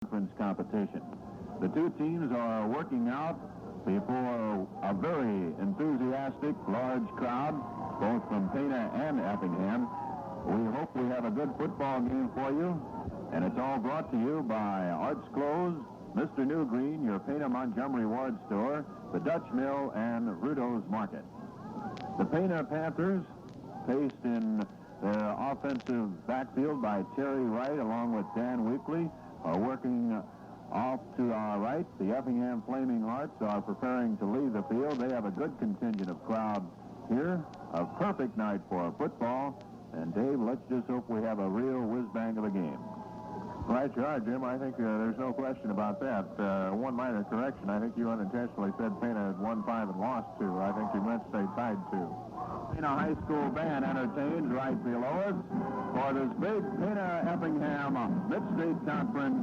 conference competition. The two teams are working out before a very enthusiastic, large crowd, both from Pana and Effingham. We hope we have a good football game for you, and it's all brought to you by Arts Clothes, Mr. New Green, your Pana Montgomery Ward store, the Dutch Mill, and Rudo's Market. The Pana Panthers, paced in their offensive backfield by Terry Wright along with Dan Weekly, are working off to our right. The Effingham Flaming Hearts are preparing to leave the field. They have a good contingent of crowd here. A perfect night for football. And Dave, let's just hope we have a real whiz-bang of a game. Right you are, Jim. I think there's no question about that. One minor correction. I think you unintentionally said Pana had won 5 and lost 2. I think you meant to say tied 2. Pana High School band entertains right below us for this big Pana Effingham Mid-State Conference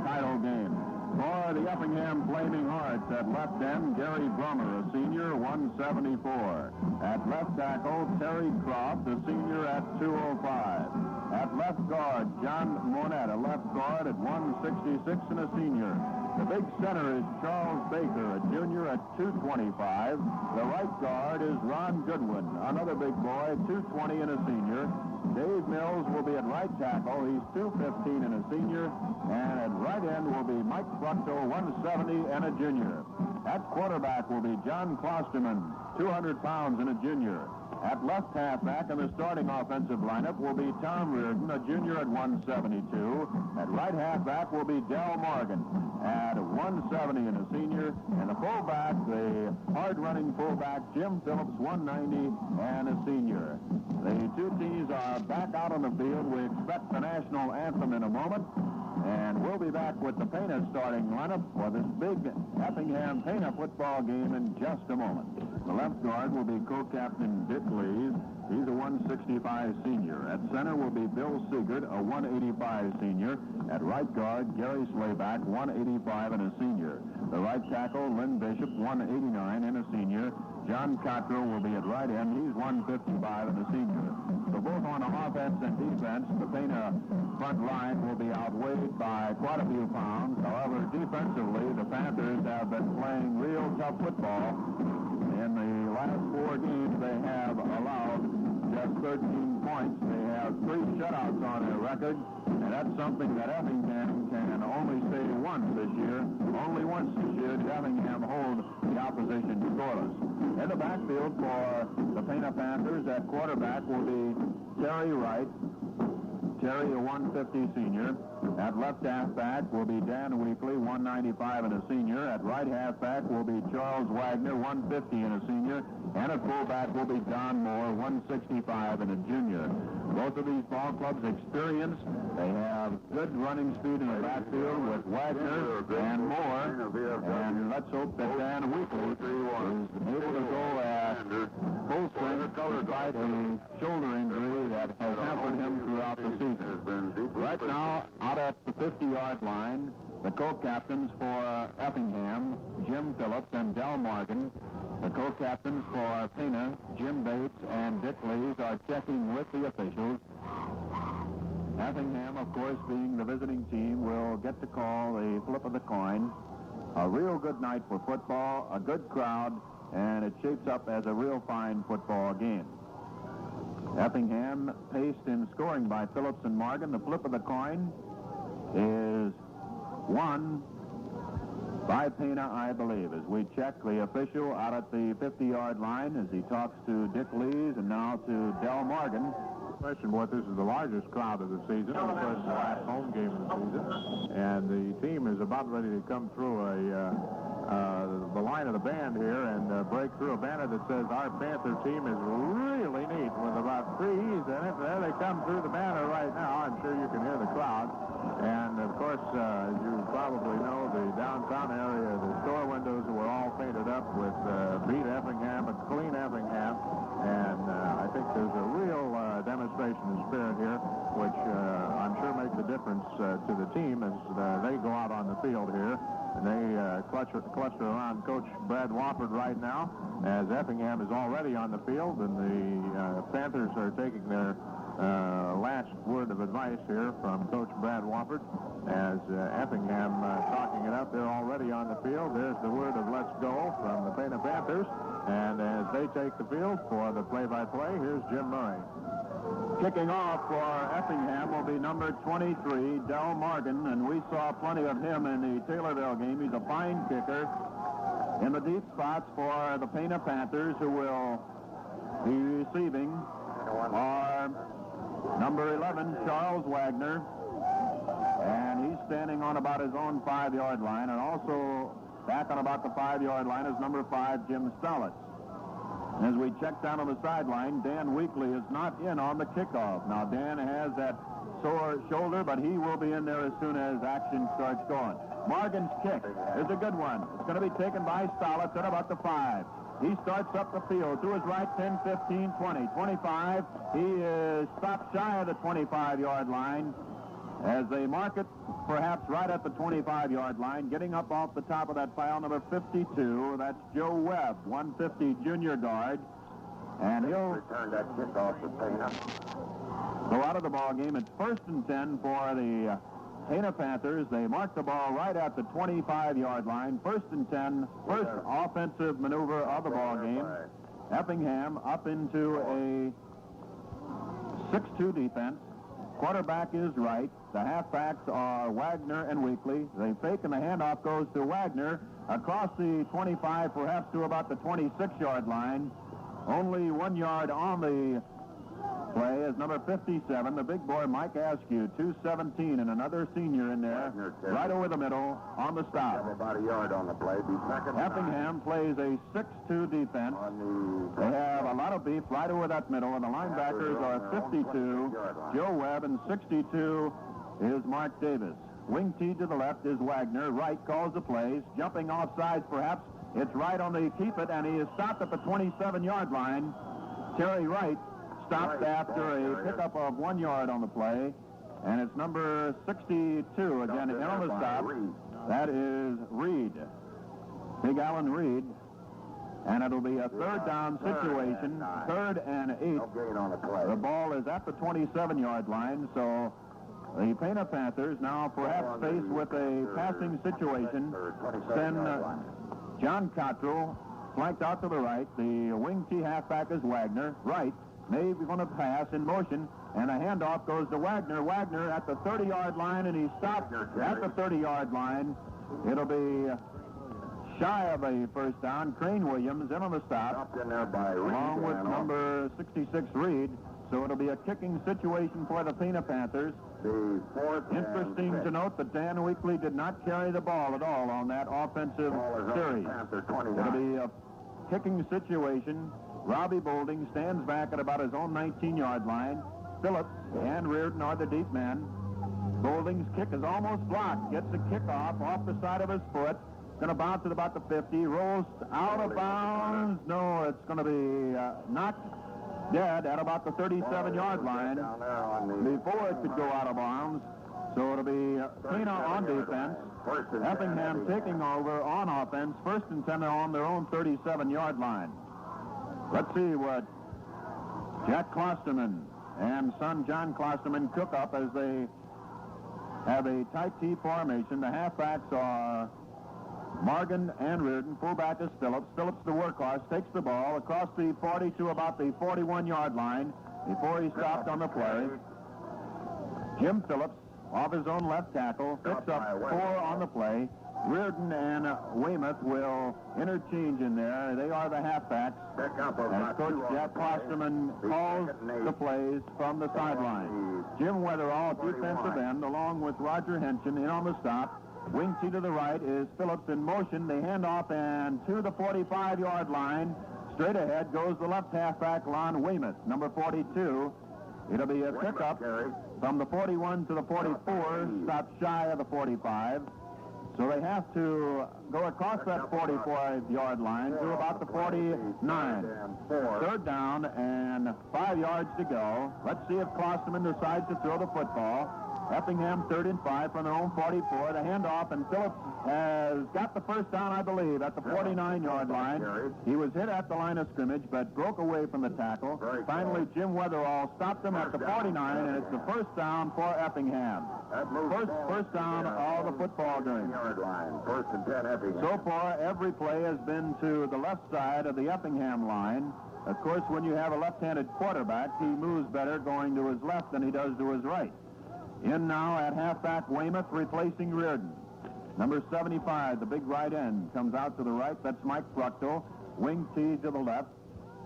title game. For the Effingham Flaming Hearts, at left end, Gary Brummer, a senior, 174. At left tackle, Terry Croft, a senior, at 205. At left guard, John Monette, a left guard, at 166 and a senior. The big center is Charles Baker, a junior, at 225. The right guard is Ron Goodwin, another big boy, 220 and a senior. Dave Mills will be at right tackle. He's 215 and a senior. And at right end will be Mike Fructo, 170 and a junior. At quarterback will be John Klosterman, 200 pounds and a junior. At left halfback in the starting offensive lineup will be Tom Reardon, a junior, at 172. At right halfback will be Del Morgan at 170 and a senior. And the fullback, the hard-running fullback, Jim Phillips, 190 and a senior. The two teams are back out on the field. We expect the national anthem in a moment. And we'll be back with the Pana starting lineup for this big Effingham Pana football game in just a moment. The left guard will be co-captain Dick Lees. He's a 165 senior. At center will be Bill Seegert, a 185 senior. At right guard, Gary Slayback, 185 and a senior. The right tackle, Lynn Bishop, 189 and a senior. John Cottrell will be at right end. He's 155 and a senior. So both on offense and defense, the Pana front line will be outweighed by quite a few pounds. However, defensively, the Panthers have been playing real tough football. In the last 4 games, they have allowed just 13 points. They have 3 shutouts on their record, and that's something that Effingham can only say once this year. Only once this year did Effingham hold the opposition scoreless. In the backfield for the Pana Panthers, at quarterback will be Terry Wright. Terry, a 150 senior. At left halfback will be Dan Weekly, 195 and a senior. At right halfback will be Charles Wagner, 150 and a senior. And at fullback will be Don Moore, 165 and a junior. Both of these ball clubs experienced. They have good running speed in the backfield with Wagner and Moore. And let's hope that Dan Weekly is able to go at full strength despite a shoulder injury that has hampered him throughout the season. Right now, out at the 50-yard line, the co-captains for Effingham, Jim Phillips and Del Morgan. The co-captains for Pana, Jim Bates and Dick Lees, are checking with the officials. Effingham, of course, being the visiting team, will get to call the flip of the coin. A real good night for football, a good crowd, and it shapes up as a real fine football game. Effingham paced in scoring by Phillips and Morgan. The flip of the coin is won by Pana, I believe, as we check the official out at the 50-yard line as he talks to Dick Lees and now to Del Morgan. Question what this is the largest crowd of the season, of course, the last home game of the season, and the team is about ready to come through the line of the band here and break through a banner that says our Panther team is really neat with about 3 E's in it. There they come through the banner right now. I'm sure you can hear the crowd. And, of course, as you probably know, the downtown area, the store windows were all painted up with Beat Effingham and Clean Effingham. And I think there's a real demonstration of spirit here, which I'm sure makes a difference to the team as they go out on the field here. And they cluster around Coach Brad Wafford right now, as Effingham is already on the field, and the Panthers are taking their last word of advice here from Coach Brad Wafford as Effingham talking it up. They're already on the field. There's the word of let's go from the Pana Panthers. And as they take the field for the play-by-play, here's Jim Murray. Kicking off for Effingham will be number 23, Del Morgan, and we saw plenty of him in the Taylorville game. He's a fine kicker. In the deep spots for the Pana Panthers, who will be receiving, are number 11, Charles Wagner, and he's standing on about his own 5-yard line, and also back on about the 5-yard line is number 5, Jim Stolitz. As we check down on the sideline, Dan Weekly is not in on the kickoff. Now, Dan has that sore shoulder, but he will be in there as soon as action starts going. Morgan's kick is a good one. It's going to be taken by Stolitz at about the 5. He starts up the field to his right, 10, 15, 20, 25. He is stopped shy of the 25-yard line as they mark it perhaps right at the 25-yard line. Getting up off the top of that pile, number 52, that's Joe Webb, 150 junior guard. And he'll return that kickoff to Pana. Go out of the ball game. It's 1st and 10 for the Pana Panthers. They mark the ball right at the 25-yard line. 1st and 10, first offensive maneuver of the ball game. Effingham up into a 6-2 defense. Quarterback is right. The halfbacks are Wagner and Weekly. They fake, and the handoff goes to Wagner across the 25, perhaps to about the 26-yard line. Only 1 yard on the play is number 57, the big boy Mike Askew, 217, and another senior in there, right over the middle on the stop. About a yard on the play. Effingham plays a 6-2 defense. They have a lot of beef right over that middle, and the linebackers are 52, Joe Webb, and 62 is Mark Davis. Wing T to the left is Wagner. Right calls the plays. Jumping off sides, perhaps. It's right on the keep it, and he is stopped at the 27-yard line. Terry Wright stopped after a pickup of 1 yard on the play, and it's number 62 again in on the stop. That is Reed, Big Alan Reed, and it'll be a 3rd down situation, 3rd and 8. The ball is at the 27-yard line, so the Pana Panthers now perhaps faced with a passing situation. Send John Cottrell flanked out to the right. The wing T halfback is Wagner. Right. Maybe going to pass in motion, and a handoff goes to Wagner. Wagner at the 30-yard line, and he stopped at the 30-yard line. It'll be shy of a first down. Crane Williams in on the stop, along with number 66, Reed. So it'll be a kicking situation for the Pana Panthers. Interesting to note that Dan Weekly did not carry the ball at all on that offensive series. It'll be a kicking situation. Robbie Boulding stands back at about his own 19-yard line. Phillips and Reardon are the deep men. Boulding's kick is almost blocked. Gets the kickoff off the side of his foot. Going to bounce at about the 50. Rolls out of bounds. No, it's going to be knocked dead at about the 37-yard line before it could go out of bounds. So it'll be Pana on defense. Effingham taking over on offense. 1st and 10 on their own 37-yard line. Let's see what Jack Klosterman and son John Klosterman cook up as they have a tight T formation. The halfbacks are Morgan and Reardon. Fullback is Phillips. Phillips, the workhorse, takes the ball across the 40 to about the 41-yard line before he stopped on the play. Jim Phillips, off his own left tackle, picks up 4 on the play. Reardon and Weymouth will interchange in there. They are the halfbacks. As Coach Jack Klosterman calls the plays from the sideline. Jim Weatherall, defensive end, along with Roger Henshin, in on the stop. Wing T to the right is Phillips in motion. They hand off, and to the 45-yard line, straight ahead goes the left halfback, Lon Weymouth, number 42. It'll be a pickup from the 41 to the 44, stopped shy of the 45. So they have to go across that 45-yard line to about the 49. 3rd down and 5 yards to go. Let's see if Klosterman decides to throw the football. Effingham 3rd and 5 from their own 44. The handoff, and Phillips has got the first down, I believe, at the 49-yard line. He was hit at the line of scrimmage, but broke away from the tackle. Finally, Jim Weatherall stopped him at the 49, and it's the first down for Effingham. First down of the football game. First and 10, Effingham. So far, every play has been to the left side of the Effingham line. Of course, when you have a left-handed quarterback, he moves better going to his left than he does to his right. In now at halfback, Weymouth replacing Reardon. Number 75, the big right end, comes out to the right. That's Mike Fructo. Wing T to the left.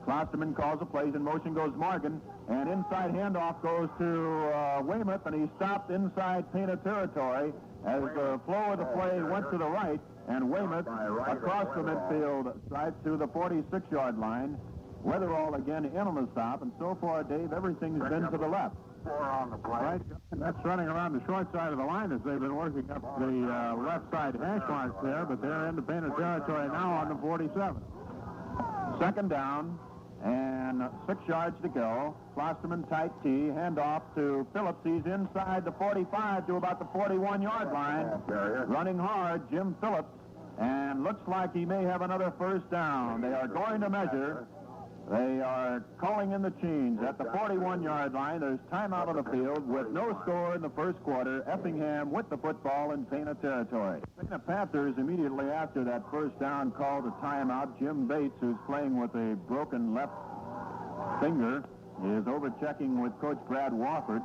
Klosterman calls the plays. In motion goes Morgan. And inside handoff goes to Weymouth, and he stopped inside Pana territory as the flow of the play went to the right, and Weymouth across the midfield strides to the 46-yard line. Weatherall again in on the stop, and so far, Dave, everything's been to the left. 4 on the play. Right, that's running around the short side of the line as they've been working up the left side hash marks there, but they're in the Panther territory now on the 47. Second down, and 6 yards to go. Klosterman tight T, handoff to Phillips. He's inside the 45 to about the 41-yard line. Running hard, Jim Phillips, and looks like he may have another first down. They are going to measure. They are calling in the change at the 41-yard line. There's timeout on the field with no score in the first quarter. Effingham with the football in Pana territory. The Panthers immediately after that first down called a timeout. Jim Bates, who's playing with a broken left finger, is over-checking with Coach Brad Wafford,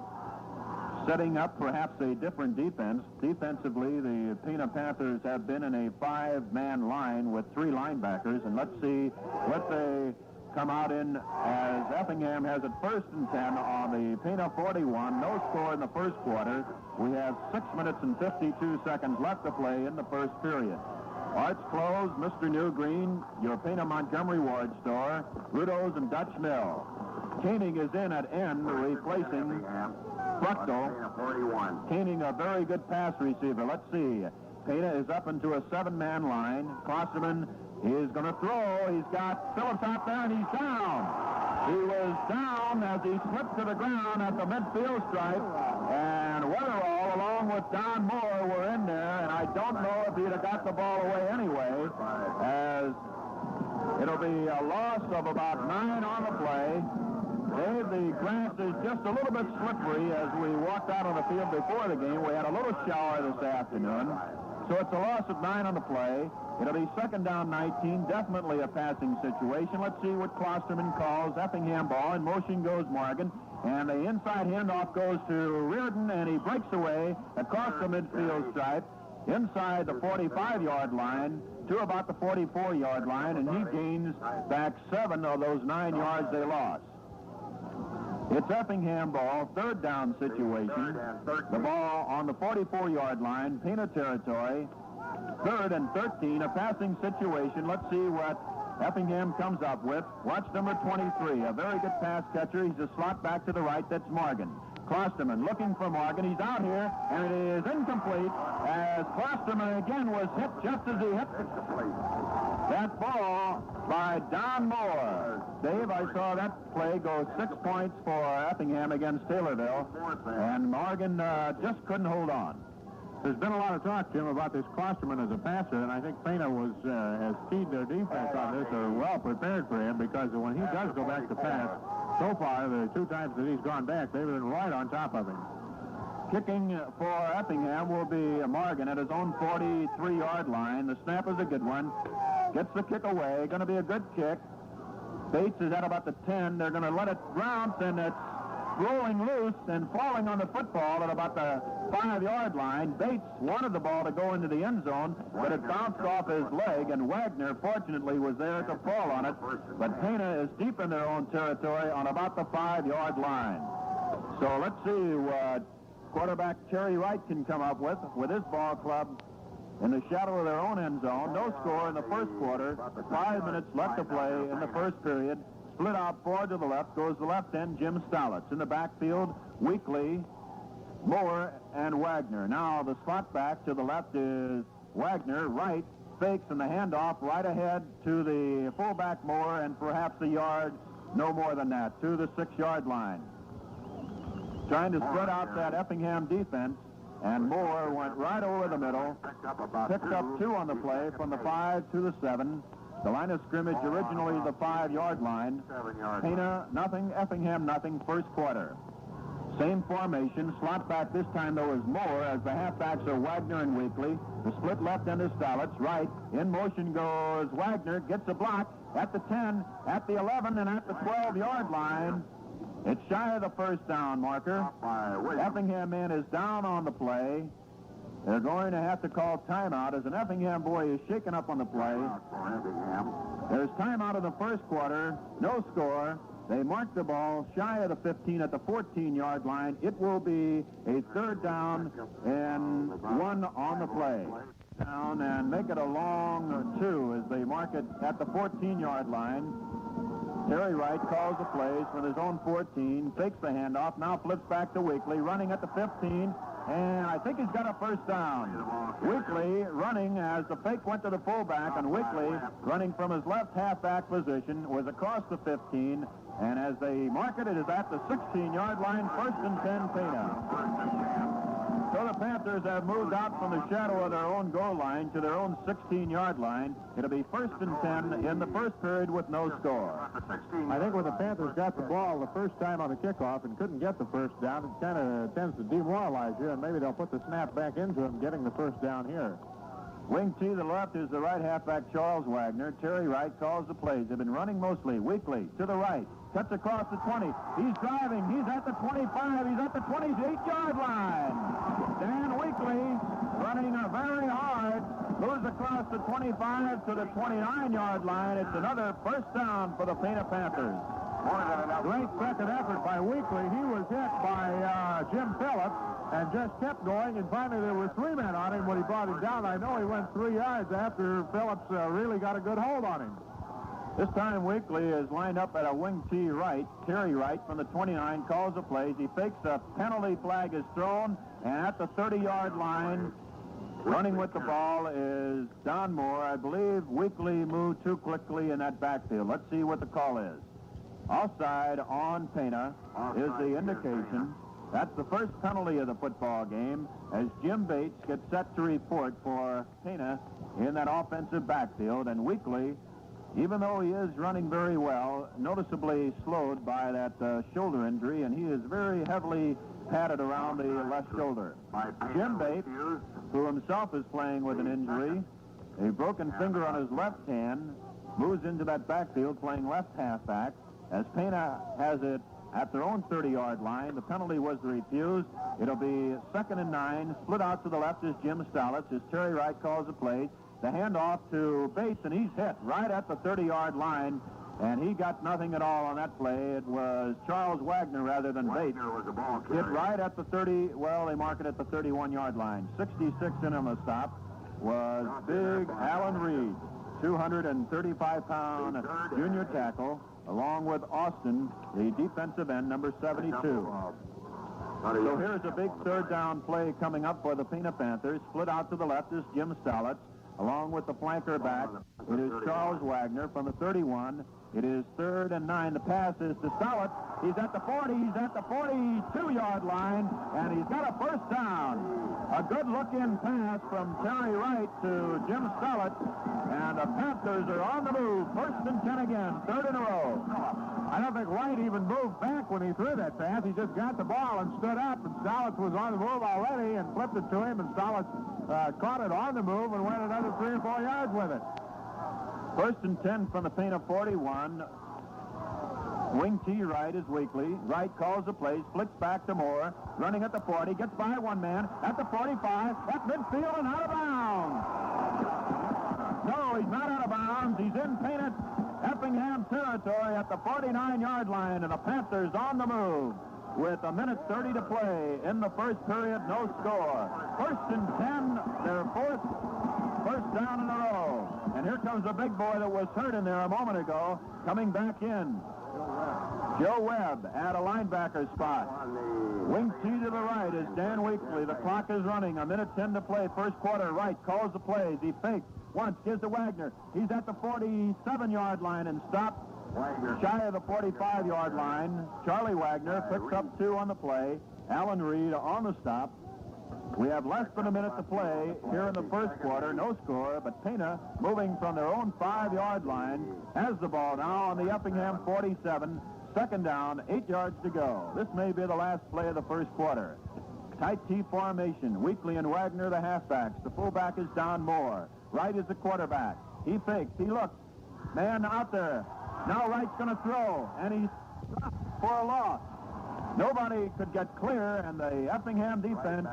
setting up perhaps a different defense. Defensively, the Pana Panthers have been in a 5-man line with 3 linebackers, and let's see what they come out in as Effingham has it first and 10 on the Pana 41. No score in the first quarter. We have 6 minutes and 52 seconds left to play in the first period. Arts closed, Mr. New Green, your Pana Montgomery Ward store, Rudo's and Dutch Mill. Koenig is in at end, replacing Fructo. Koenig, a very good pass receiver. Let's see. Pana is up into a 7-man line. Klosterman is going to throw. He's got Phillips out there, and he's down. He was down as he slipped to the ground at the midfield stripe, and Weatherall, along with Don Moore, were in there, and I don't know if he'd have got the ball away anyway, as it'll be a loss of about 9 on the play. Dave, the grass is just a little bit slippery as we walked out on the field before the game. We had a little shower this afternoon, so it's a loss of 9 on the play. It'll be second down 19, definitely a passing situation. Let's see what Klosterman calls. Effingham ball. In motion goes Morgan. And the inside handoff goes to Reardon, and he breaks away across the midfield stripe inside the 45-yard line to about the 44-yard line, and he gains back 7 of those 9 yards they lost. It's Effingham ball, third down situation. The ball on the 44-yard line, Pana territory. 3rd and 13, a passing situation. Let's see what Effingham comes up with. Watch number 23, a very good pass catcher. He's a slot back to the right. That's Morgan. Klosterman looking for Morgan. He's out here, and it is incomplete as Klosterman again was hit just as he hit that ball by Don Moore. Dave, I saw that play go 6 points for Effingham against Taylorville, and Morgan just couldn't hold on. There's been a lot of talk, Jim, about this Klosterman as a passer, and I think Pana has keyed their defense on this, or well prepared for him, because when he does go back to pass, so far, the 2 times that he's gone back, they've been right on top of him. Kicking for Effingham will be Morgan at his own 43-yard line. The snap is a good one. Gets the kick away. Going to be a good kick. Bates is at about the 10. They're going to let it bounce, and it's rolling loose and falling on the football at about the 5-yard line. Bates wanted the ball to go into the end zone, but it bounced off his leg, and Wagner, fortunately, was there to fall on it. But Pana is deep in their own territory on about the 5-yard line. So let's see what quarterback Terry Wright can come up with his ball club in the shadow of their own end zone. No score in the first quarter. 5 minutes left to play in the first period. Split out 4 to the left. Goes the left end, Jim Stolitz. In the backfield, Weekly, Moore, and Wagner. Now the slot back to the left is Wagner. Right fakes, and the handoff right ahead to the fullback Moore, and perhaps a yard, no more than that, to the 6-yard line. trying to spread out that Effingham defense, and Moore went right over the middle, picked up 2 on the play from the 5 to the 7. The line of scrimmage originally the 5-yard line. Pana nothing, Effingham nothing, first quarter. Same formation, slot back this time though is Moore, as the halfbacks are Wagner and Weekly. The split left end is Stalitz, right. In motion goes Wagner, gets a block at the 10, at the 11, and at the 12-yard line. It's shy of the first down marker. Effingham man is down on the play. They're going to have to call timeout as an Effingham boy is shaken up on the play. There's timeout of the first quarter, no score. They mark the ball shy of the 15 at the 14-yard line. It will be a third down and 1 on the play. Down and make it a long 2 as they mark it at the 14-yard line. Terry Wright calls the plays from his own 14, fakes the handoff, now flips back to Weekly, running at the 15, and I think he's got a first down. Weekly running as the fake went to the fullback, and Weekly running from his left halfback position was across the 15, and as they mark it, it is at the 16-yard line, first and 10 Pana. So the Panthers have moved out from the shadow of their own goal line to their own 16-yard line. It'll be first and 10 in the first period with no score. I think when the Panthers got the ball the first time on the kickoff and couldn't get the first down, it kind of tends to demoralize you, and maybe they'll put the snap back into him getting the first down here. Wing T to the left is the right halfback, Charles Wagner. Terry Wright calls the plays. They've been running mostly. Weekly to the right. Cuts across the 20. He's driving. He's at the 25. He's at the 28-yard line. Dan Weekly running very hard. Moves across the 25 to the 29-yard line. It's another first down for the Pana Panthers. Great second effort by Weekly. He was hit by Jim Phillips and just kept going, and finally there were 3 men on him when he brought him down. I know he went 3 yards after Phillips really got a good hold on him. This time Weekly is lined up at a wing T right. Terry Wright from the 29 calls the plays. He fakes a penalty flag is thrown, and at the 30-yard line, running with the ball is Don Moore. I believe Weekly moved too quickly in that backfield. Let's see what the call is. Offside on Pana is the indication. That's the first penalty of the football game as Jim Bates gets set to report for Pana in that offensive backfield. And Weekly, even though he is running very well, noticeably slowed by that shoulder injury, and he is very heavily padded around the left shoulder. Jim Bates, who himself is playing with an injury, a broken finger on his left hand, moves into that backfield playing left halfback. As Pana has it at their own 30-yard line, the penalty was refused. It'll be 2nd and 9. Split out to the left is Jim Stalitz as Terry Wright calls the play. The handoff to Bates, and he's hit right at the 30-yard line, and he got nothing at all on that play. It was Charles Wagner rather than Bates. Hit right at the 30, well, they mark it at the 31-yard line. 66 in on the stop was big Alan Reed, 235-pound junior tackle, along with Austin, the defensive end, number 72. So here's a big third down play coming up for the Pana Panthers. Split out to the left is Jim Stalitz, along with the flanker back. It is Charles Wagner from the 31. It is 3rd and 9. The pass is to Stalitz. He's at the 40. He's at the 42-yard line, and he's got a first down. A good look-in pass from Terry Wright to Jim Stalitz, and the Panthers are on the move. 1st and 10 again, 3rd in a row. I don't think Wright even moved back when he threw that pass. He just got the ball and stood up, and Stalitz was on the move already and flipped it to him, and Stalitz caught it on the move and went another 3 or 4 yards with it. 1st and 10 from the Pana 41. Wing T right is Weekly. Wright calls the plays, flicks back to Moore, running at the 40, gets by one man at the 45, at midfield and out of bounds. No, he's not out of bounds. He's in Pana Effingham territory at the 49-yard line, and the Panthers on the move with 1:30 to play in the first period, no score. 1st and 10, their 4th first down in a row. And here comes the big boy that was hurt in there a moment ago, coming back in. Joe Webb at a linebacker spot. Wing T to the right is Dan Weekly. The clock is running. 1:10 to play. First quarter. Wright calls the plays. He fakes. Once gives to Wagner. He's at the 47-yard line and stopped shy of the 45-yard line. Charlie Wagner picks up 2 on the play. Alan Reed on the stop. We have less than a minute to play here in the first quarter. No score, but Pana, moving from their own 5-yard line, has the ball now on the Effingham 47. Second down, 8 yards to go. This may be the last play of the first quarter. Tight T formation. Weekly and Wagner, the halfbacks. The fullback is Don Moore. Wright is the quarterback. He fakes. He looks. Man out there. Now Wright's going to throw, and he's stopped for a loss. Nobody could get clear, and the Effingham defense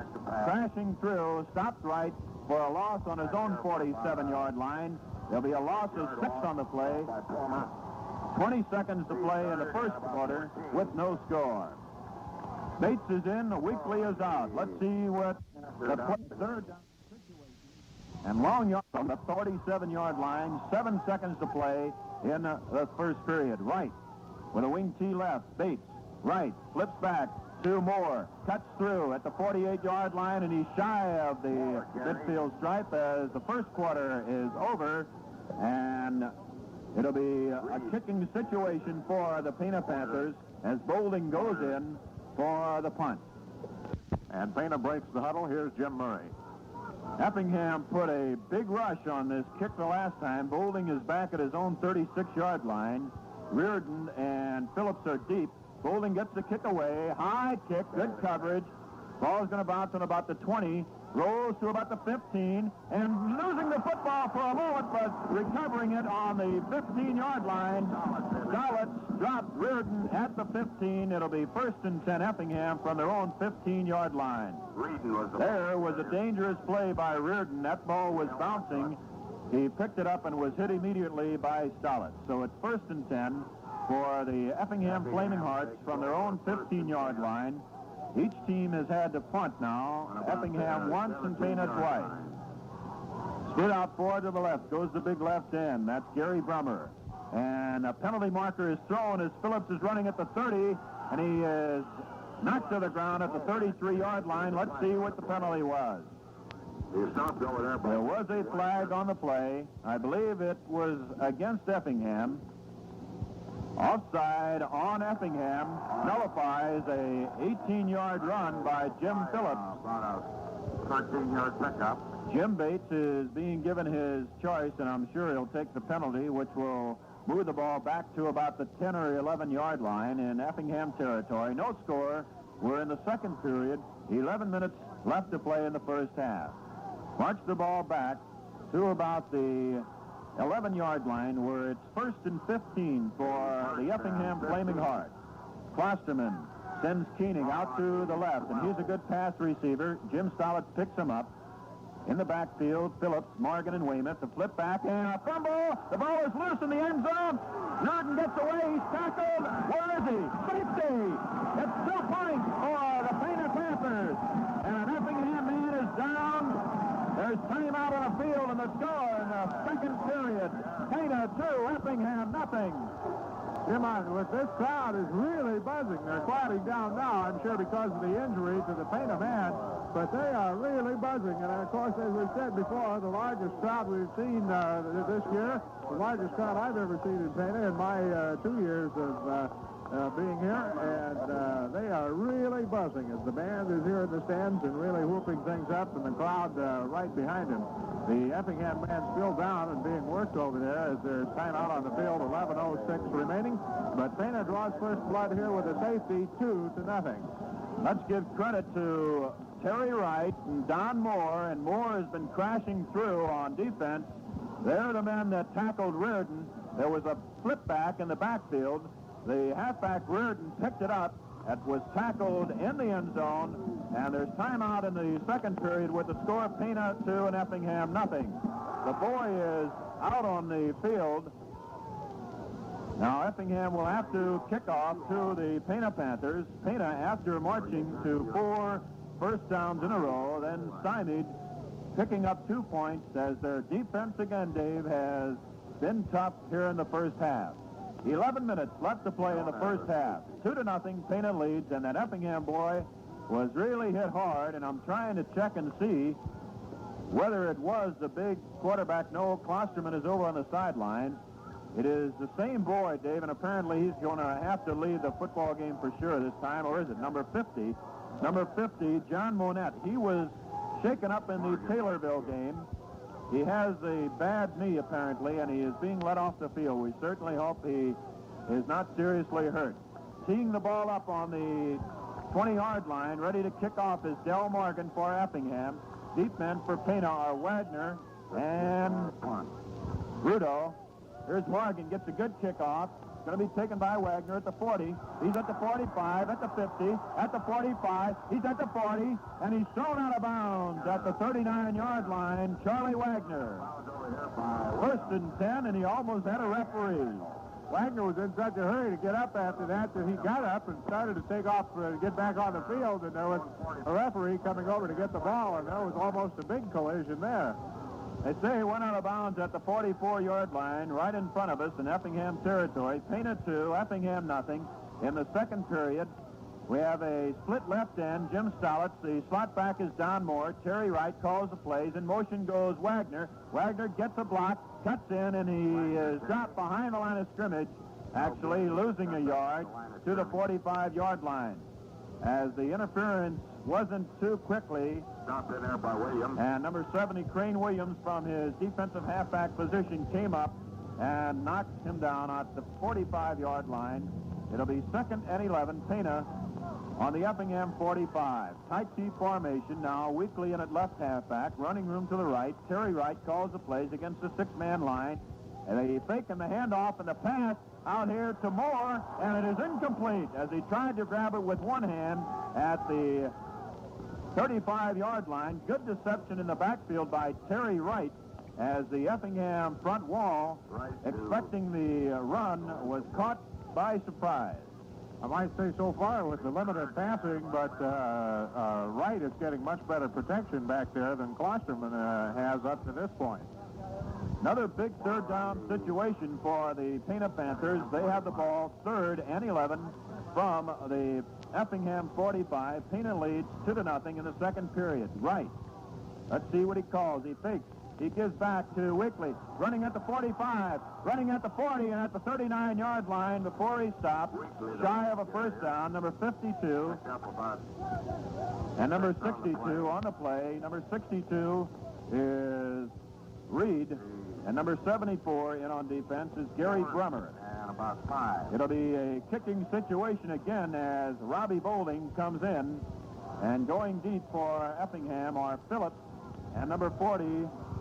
crashing through stopped Wright for a loss on his own 47-yard line. There'll be a loss of 6 on the play. 20 seconds to play in the first quarter with no score. Bates is in, Weekly is out. Let's see what the third down situation. And long yard on the 47-yard line. 7 seconds to play in the first period. Wright with a wing T left. Bates. Right, flips back to Moore, cuts through at the 48-yard line, and he's shy of the midfield stripe as the first quarter is over, and it'll be a kicking situation for the Pana Panthers as Boulding goes in for the punt. And Pana breaks the huddle. Here's Jim Murray. Effingham put a big rush on this kick the last time. Boulding is back at his own 36-yard line. Reardon and Phillips are deep. Boulding gets the kick away. High kick, good coverage. Ball's going to bounce on about the 20. Rolls to about the 15. And losing the football for a moment, but recovering it on the 15-yard line. Scarlett dropped Reardon at the 15. It'll be 1st and 10 Effingham from their own 15-yard line. There was a dangerous play by Reardon. That ball was bouncing. He picked it up and was hit immediately by Stollett. So it's 1st and 10. For the Effingham Flaming Hearts from their own 15-yard line. Each team has had to punt now. Effingham once and Pana twice. Split out forward to the left. Goes the big left end. That's Gary Brummer. And a penalty marker is thrown as Phillips is running at the 30. And he is knocked to the ground at the 33-yard line. Let's see what the penalty was. There was a flag on the play. I believe it was against Effingham. Offside on Effingham nullifies a 18-yard run by Jim Phillips. About a 13-yard pickup. Jim Bates is being given his choice, and I'm sure he'll take the penalty, which will move the ball back to about the 10 or 11-yard line in Effingham territory. No score. We're in the second period. 11 minutes left to play in the first half. March the ball back to about the 11-yard line where it's 1st and 15 for the Effingham Flaming Hearts. Klosterman sends Keening out to the left, and he's a good pass receiver. Jim Stollett picks him up. In the backfield, Phillips, Morgan, and Weymouth. The flip back and a fumble. The ball is loose in the end zone. Reardon gets away. He's tackled. Where is he? Safety. It's still points for the Pana Panthers. And an Effingham man is down. There's time out on the field, and the score in the second period. Pana 2, Effingham nothing. Jim, with this crowd is really buzzing. They're quieting down now, I'm sure, because of the injury to the Pana man. But they are really buzzing. And, of course, as we said before, the largest crowd we've seen this year, the largest crowd I've ever seen in Pana in my 2 years of being here. And they are really buzzing as the band is here in the stands and really whooping things up, and the crowd right behind him. The Effingham man still down and being worked over there as there's time out on the field, 11:06 remaining. But Pana draws first blood here with a safety, 2-0. Let's give credit to Terry Wright and Don Moore, and Moore has been crashing through on defense. They're the men that tackled Reardon. There was a flip back in the backfield. The halfback Reardon picked it up. It was tackled in the end zone, and there's timeout in the second period with the score of Pana 2 and Effingham nothing. The boy is out on the field. Now Effingham will have to kick off to the Pana Panthers. Pana, after marching to 4 first downs in a row, then stymied, picking up 2 points as their defense again, Dave, has been tough here in the first half. 11 minutes left to play in the first half. 2-0, Pana leads, and that Effingham boy was really hit hard, and I'm trying to check and see whether it was the big quarterback. Noel Klosterman is over on the sideline. It is the same boy, Dave, and apparently he's going to have to lead the football game for sure this time, or is it number 50? Number 50, John Monette. He was shaken up in the Taylorville game. He has a bad knee, apparently, and he is being let off the field. We certainly hope he is not seriously hurt. Teeing the ball up on the 20-yard line, ready to kick off is Del Morgan for Effingham. Deep men for Pana are Wagner and Rudo. Here's Morgan, gets a good kickoff. Going to be taken by Wagner at the 40. He's at the 45, at the 50, at the 45. He's at the 40, and he's thrown out of bounds at the 39-yard line. Charlie Wagner. First and 10, and he almost had a referee. Wagner was in such a hurry to get up after that he got up and started to take off to get back on the field, and there was a referee coming over to get the ball, and there was almost a big collision there. They say he went out of bounds at the 44-yard line, right in front of us in Effingham territory. Pana 2, Effingham nothing. In the second period, we have a split left end, Jim Stolitz. The slot back is Don Moore. Terry Wright calls the plays. In motion goes Wagner. Wagner gets a block, cuts in, and he is dropped behind the line of scrimmage, actually losing a yard to the 45-yard line. As the interference wasn't too quickly. Stopped in there by Williams. And number 70, Crane Williams, from his defensive halfback position, came up and knocked him down at the 45-yard line. It'll be 2nd and 11, Pana on the Effingham 45. Tight T formation now, Weekly in at left halfback, running room to the right. Terry Wright calls the plays against the 6-man line. And they fake and the handoff and the pass out here to Moore, and it is incomplete as he tried to grab it with one hand at the 35-yard line. Good deception in the backfield by Terry Wright as the Effingham front wall, expecting the run, was caught by surprise. I might say so far with the limited passing, but Wright is getting much better protection back there than Klosterman has up to this point. Another big third down situation for the Pana Panthers. They have the ball 3rd and 11 from the Effingham 45. Pana leads 2-0 in the second period. Wright. Let's see what he calls. He fakes. He gives back to Weekly. Running at the 45, running at the 40, and at the 39-yard line before he stopped. Shy of a first down, number 52. And number 62 on the play. Number 62 is Reed. And number 74 in on defense is Gary Brummer. And about 5. It'll be a kicking situation again as Robbie Boulding comes in. And going deep for Effingham are Phillips. And number 40,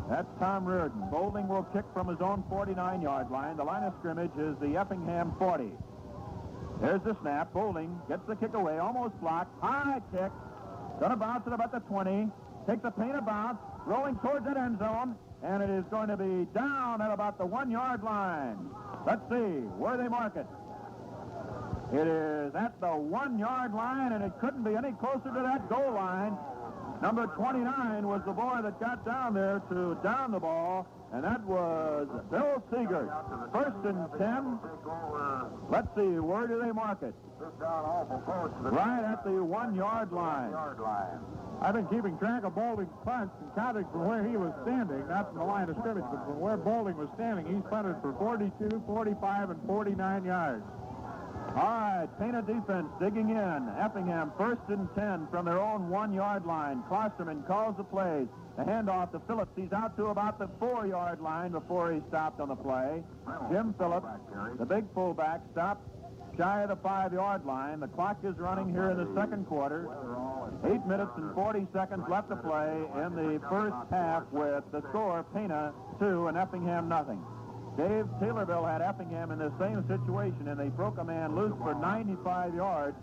that's Tom Reardon. Boulding will kick from his own 49-yard line. The line of scrimmage is the Effingham 40. There's the snap. Boulding gets the kick away, almost blocked. High kick. Going to bounce at about the 20. Takes a Pana bounce, rolling towards that end zone. And it is going to be down at about the 1-yard line. Let's see where they mark it. It is at the 1-yard line, and it couldn't be any closer to that goal line. Number 29 was the boy that got down there to down the ball, and that was Bill Seegert. 1st and 10. Let's see, where do they mark it? Right at the 1-yard line. I've been keeping track of Boulding's punts and counting from where he was standing, not from the line of scrimmage, but from where Boulding was standing. He's punted for 42, 45, and 49 yards. All right, Pana defense digging in. Effingham 1st and 10 from their own 1-yard line. Klosterman calls the plays. The handoff to Phillips. He's out to about the 4-yard line before he stopped on the play. Jim Phillips, the big fullback, stopped shy of the 5-yard line. The clock is running here in the second quarter. 8 minutes and 40 seconds left to play in the first half with the score Pana 2 and Effingham nothing. Dave Taylorville had Effingham in the same situation, and they broke a man loose for 95 yards,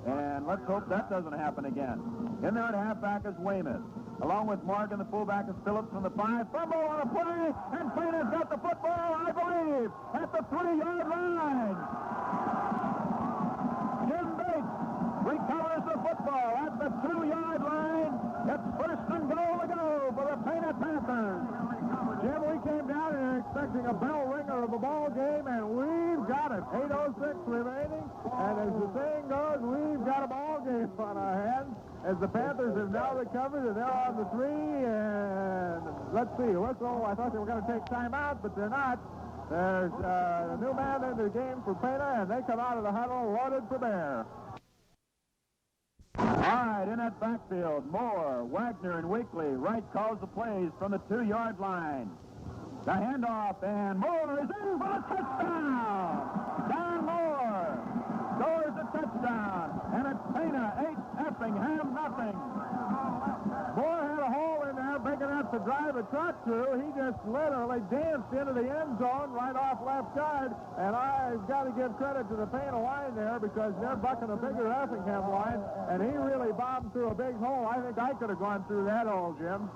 and let's hope that doesn't happen again. In there at halfback is Weymouth. Along with Morgan, the fullback is Phillips from the 5. Fumble on a play, and Pana's got the football, I believe, at the 3-yard line. Jim Bates recovers the football at the 2-yard line. It's 1st and goal to go for the Pana Panthers. Jim, we came down here expecting a bell ringer of a ball game, and we've got it. 8:06 remaining, and as the saying goes, we've got a ball game on our hands as the Panthers have now recovered, and they're on the 3, and let's see, whistle. I thought they were going to take time out, but they're not. There's a new man in the game for Pana, and they come out of the huddle loaded for bear. right, in that backfield, Moore, Wagner, and Weekly. Wright calls the plays from the 2-yard line. The handoff, and Moore is in for a touchdown. Don Moore scores a touchdown, and it's Pana 8, Effingham nothing. Moore had a hole in there big enough to drive a truck through. He just literally danced into the end zone right off left guard, and I've got to give credit to the Pana line there because they're bucking a bigger Effingham line, and he really bombed through a big hole. I think I could have gone through that hole, Jim.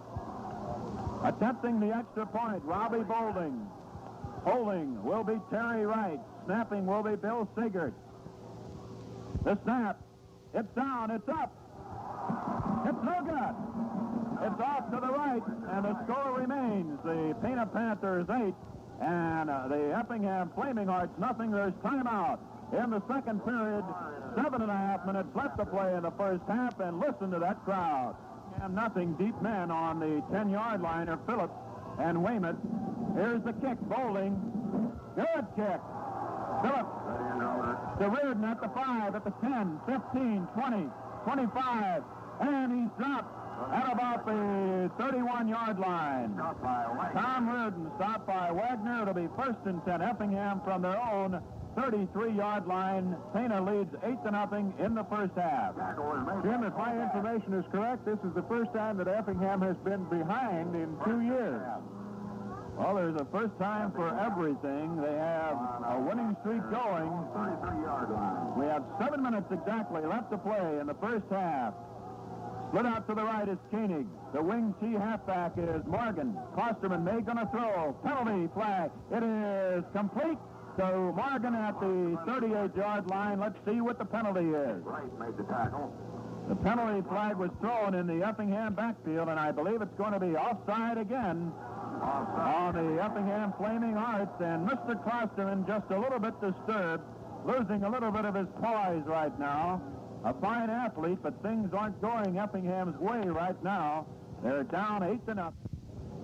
Attempting the extra point, Robbie Boulding. Holding will be Terry Wright. Snapping will be Bill Sigert. The snap. It's down. It's up. It's no good. It's off to the right, and the score remains. The Pana Panthers 8 and the Effingham Flaming Hearts nothing. There's timeout in the second period. 7.5 minutes left to play in the first half, and listen to that crowd. And nothing, deep men on the 10-yard line are Phillips and Weymouth. Here's the kick, Boulding. Good kick. Phillips to Reardon at the 5, at the 10, 15, 20, 25, and he's dropped at about the 31-yard line. Tom Reardon stopped by Wagner. It'll be 1st and 10, Effingham from their own 33-yard line. Pana leads 8-0 in the first half. Jim, if my information is correct, this is the first time that Effingham has been behind in 2 years. Well, there's a first time for everything. They have a winning streak going. 33-yard line. We have 7 minutes exactly left to play in the first half. Split out to the right is Koenig. The wing T halfback is Morgan. Klosterman may gonna throw. Penalty flag. It is complete. So Morgan at the 38-yard line. Let's see what the penalty is. Wright made the tackle. The penalty flag was thrown in the Effingham backfield, and I believe it's going to be offside again on the Effingham Flaming Hearts. And Mr. Klosterman just a little bit disturbed, losing a little bit of his poise right now. A fine athlete, but things aren't going Effingham's way right now. They're down 8-0,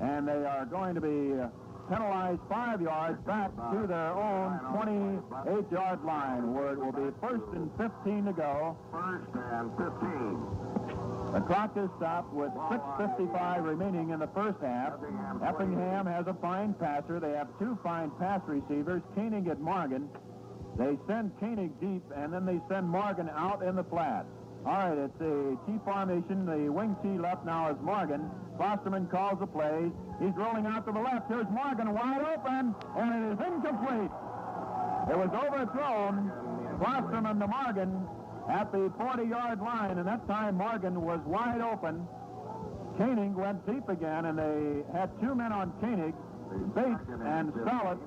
and they are going to be penalized 5 yards back to their own 28-yard line, where it will be 1st and 15 to go. 1st and 15. The clock is stopped with 6:55 remaining in the first half. Effingham has a fine passer. They have 2 fine pass receivers, Koenig and Morgan. They send Koenig deep, and then they send Morgan out in the flat. All right, it's a T formation. The wing T left now is Morgan. Klosterman calls the play. He's rolling out to the left. Here's Morgan wide open, and it is incomplete. It was overthrown. Klosterman to Morgan at the 40-yard line, and that time Morgan was wide open. Koenig went deep again, and they had 2 men on Koenig. Bates and Stallet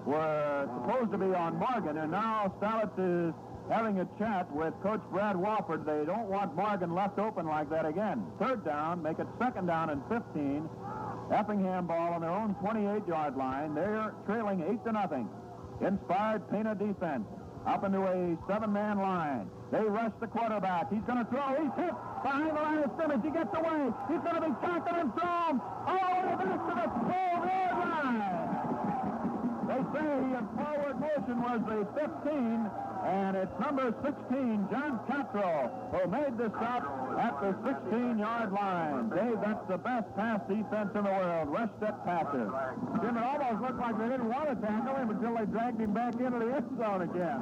were supposed to be on Morgan, and now Stallet is having a chat with Coach Brad Wafford. They don't want Morgan left open like that again. 3rd down, make it 2nd down and 15. Effingham ball on their own 28-yard line. They're trailing 8-0. Inspired Pana defense up into a 7-man line. They rush the quarterback. He's going to throw. He's hit behind the line of scrimmage. He gets away. He's going to be tackled and thrown all the way back to the 4-yard line. They say in forward motion was the 15, and it's number 16, John Cottrell, who made the stop at the 16-yard line. Dave, that's the best pass defense in the world. Rush that passer. Jim, it almost looked like they didn't want to tackle him until they dragged him back into the end zone again.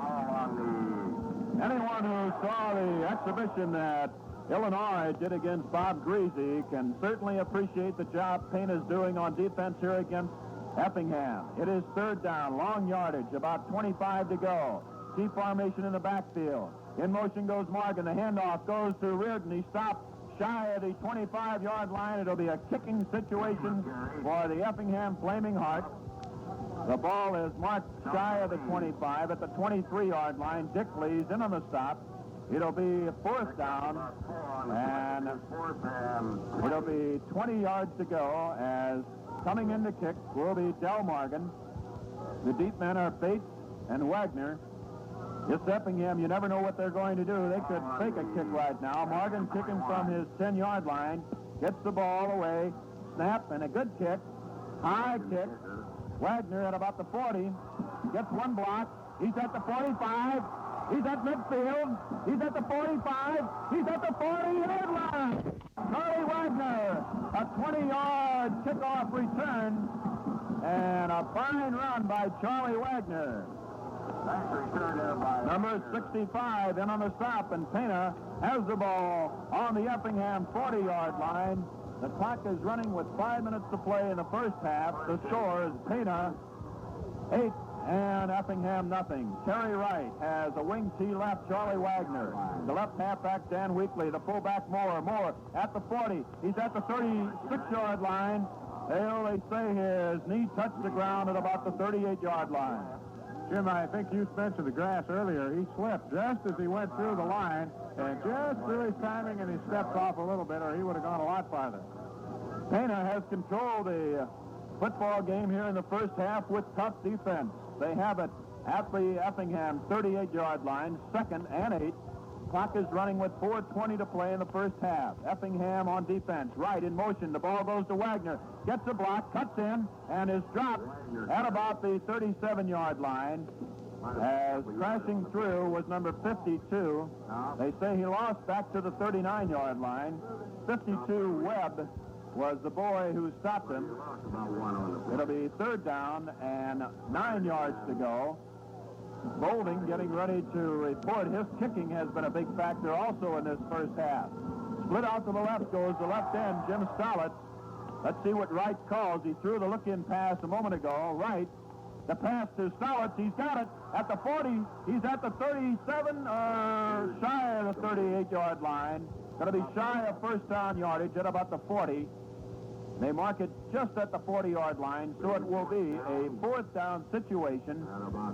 Anyone who saw the exhibition that Illinois did against Bob Greasy can certainly appreciate the job Payne's doing on defense here against Effingham. It is 3rd down, long yardage, about 25 to go. T formation in the backfield. In motion goes Morgan. The handoff goes to Reardon. He stopped shy of the 25-yard line. It'll be a kicking situation for the Effingham Flaming Hearts. The ball is marked shy of the 25 at the 23-yard line. Dick Lee's in on the stop. It'll be 4th down, and it'll be 20 yards to go as coming in to kick will be Del Morgan. The deep men are Bates and Wagner. This Effingham, you never know what they're going to do. They could fake a kick right now. Morgan kicking from his 10-yard line. Gets the ball away. Snap and a good kick. High kick. Wagner at about the 40. Gets one block. He's at the 45. He's at midfield. He's at the 45. He's at the 40-yard line. Charlie Wagner, a 20-yard kickoff return, and a fine run by Charlie Wagner. Nice return there by Number 65 in on the stop, and Pana has the ball on the Effingham 40-yard line. The clock is running with 5 minutes to play in the first half. The score is Pana 8 and Effingham nothing. Terry Wright has a wing T left, Charlie Wagner. The left halfback, Dan Weekly. The fullback, Moore at the 40. He's at the 36-yard line. They say his knee touched the ground at about the 38-yard line. Jim, I think you mentioned the grass earlier. He slipped just as he went through the line, and just through his timing, and he stepped off a little bit, or he would have gone a lot farther. Pana has controlled the football game here in the first half with tough defense. They have it at the Effingham 38-yard line, 2nd and 8. Clock is running with 4:20 to play in the first half. Effingham on defense, right in motion. The ball goes to Wagner, gets a block, cuts in, and is dropped at about the 37-yard line. As crashing through was number 52. They say he lost back to the 39-yard line. 52 Webb was the boy who stopped him. It'll be 3rd down and 9 yards to go. Boulding getting ready to report. His kicking has been a big factor also in this first half. Split out to the left goes the left end, Jim Stollett. Let's see what Wright calls. He threw the look-in pass a moment ago. Wright, the pass to Stollett. He's got it at the 40. He's at the 37, shy of the 38-yard line. Going to be shy of first down yardage at about the 40. They mark it just at the 40-yard line, so it will be a 4th down situation,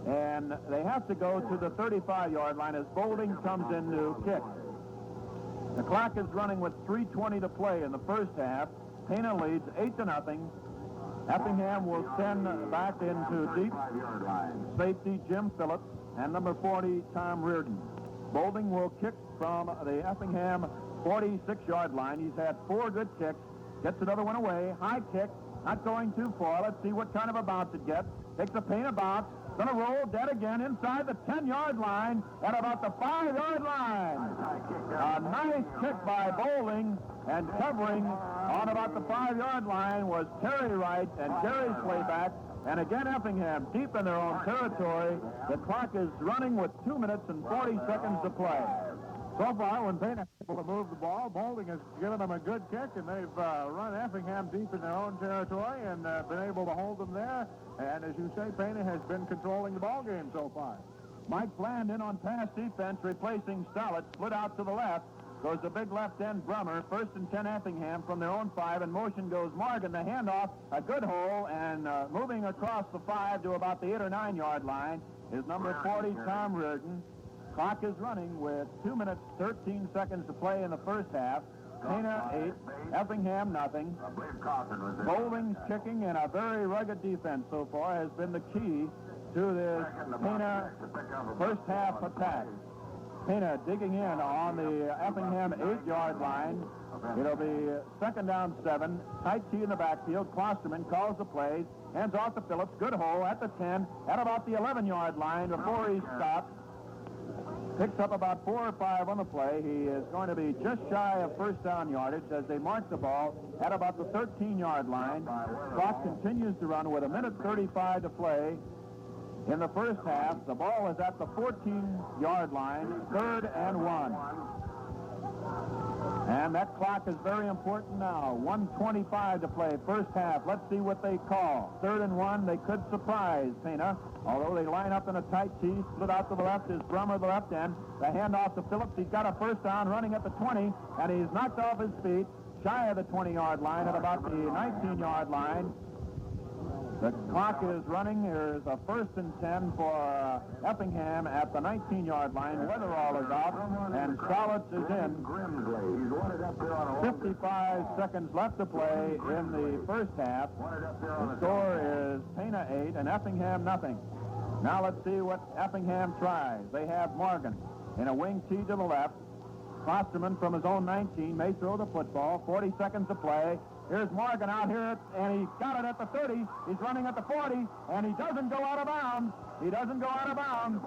and they have to go to the 35-yard line as Boulding comes in to kick. The clock is running with 3:20 to play in the first half. Pana leads 8-0. Effingham will send back into deep safety Jim Phillips and number 40 Tom Reardon. Boulding will kick from the Effingham 46-yard line. He's had 4 good kicks. Gets another one away. High kick. Not going too far. Let's see what kind of a bounce it gets. Takes a Pana bounce. Going to roll dead again inside the 10-yard line at about the 5-yard line. A nice kick by Boulding, and covering on about the 5-yard line was Terry Wright and Jerry Slayback. And again, Effingham deep in their own territory. The clock is running with 2 minutes and 40 seconds to play. So far, when Pana is able to move the ball, Boulding has given them a good kick, and they've run Effingham deep in their own territory and been able to hold them there. And as you say, Pana has been controlling the ball game so far. Mike Bland in on pass defense, replacing Stollett. Split out to the left. Goes the big left end Brummer. 1st and 10 Effingham from their own 5. In motion goes Morgan. The handoff, a good hole, and moving across the 5 to about the 8 or 9 yard line is number 40 Tom Reardon. Clock is running with 2 minutes, 13 seconds to play in the first half. Pana 8, Effingham nothing. Boulding's kicking, and a very rugged defense so far has been the key to this Pana first half attack. Pana digging in on the Effingham 8-yard line. It'll be 2nd down 7. Tight T in the backfield. Klosterman calls the plays. Hands off to Phillips. Good hole at the 10. At about the 11-yard line before he stops. Picks up about 4 or 5 on the play. He is going to be just shy of first down yardage as they mark the ball at about the 13-yard line. Clock continues to run with 1:35 to play in the first half. The ball is at the 14-yard line, 3rd and 1. And that clock is very important now. 1:25 to play, first half. Let's see what they call. 3rd and 1, they could surprise Pana. Although they line up in a tight T, split out to the left is Brummer, the left end. The handoff to Phillips. He's got a first down running at the 20, and he's knocked off his feet, shy of the 20-yard line at about the 19-yard line. The clock is running. Here's a 1st and 10 for Effingham at the 19-yard line. Weatherall is out, and Stollett is in. 55 seconds left to play in the first half. The score is Pana 8 and Effingham nothing. Now let's see what Effingham tries. They have Morgan in a wing T to the left. Klosterman from his own 19 may throw the football. 40 seconds to play. Here's Morgan out here, and he got it at the 30. He's running at the 40, and he doesn't go out of bounds. He doesn't go out of bounds.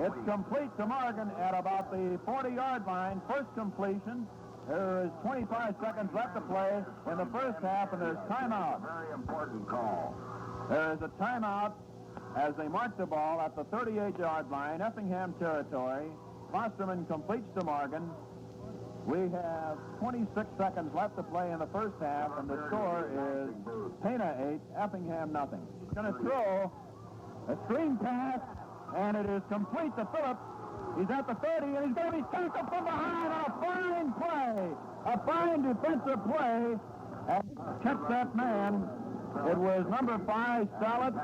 It's complete to Morgan at about the 40-yard line. First completion. There is 25 seconds left to play in the first half, and there's timeout. Very important call. There is a timeout as they mark the ball at the 38-yard line, Effingham territory. Klosterman completes to Morgan. We have 26 seconds left to play in the first half, and the score is Pana 8, Effingham nothing. He's going to throw a screen pass, and it is complete to Phillips. He's at the 30, and he's going to be tackled from behind on a fine play. A fine defensive play. And kept that man. It was number 5, Stallet,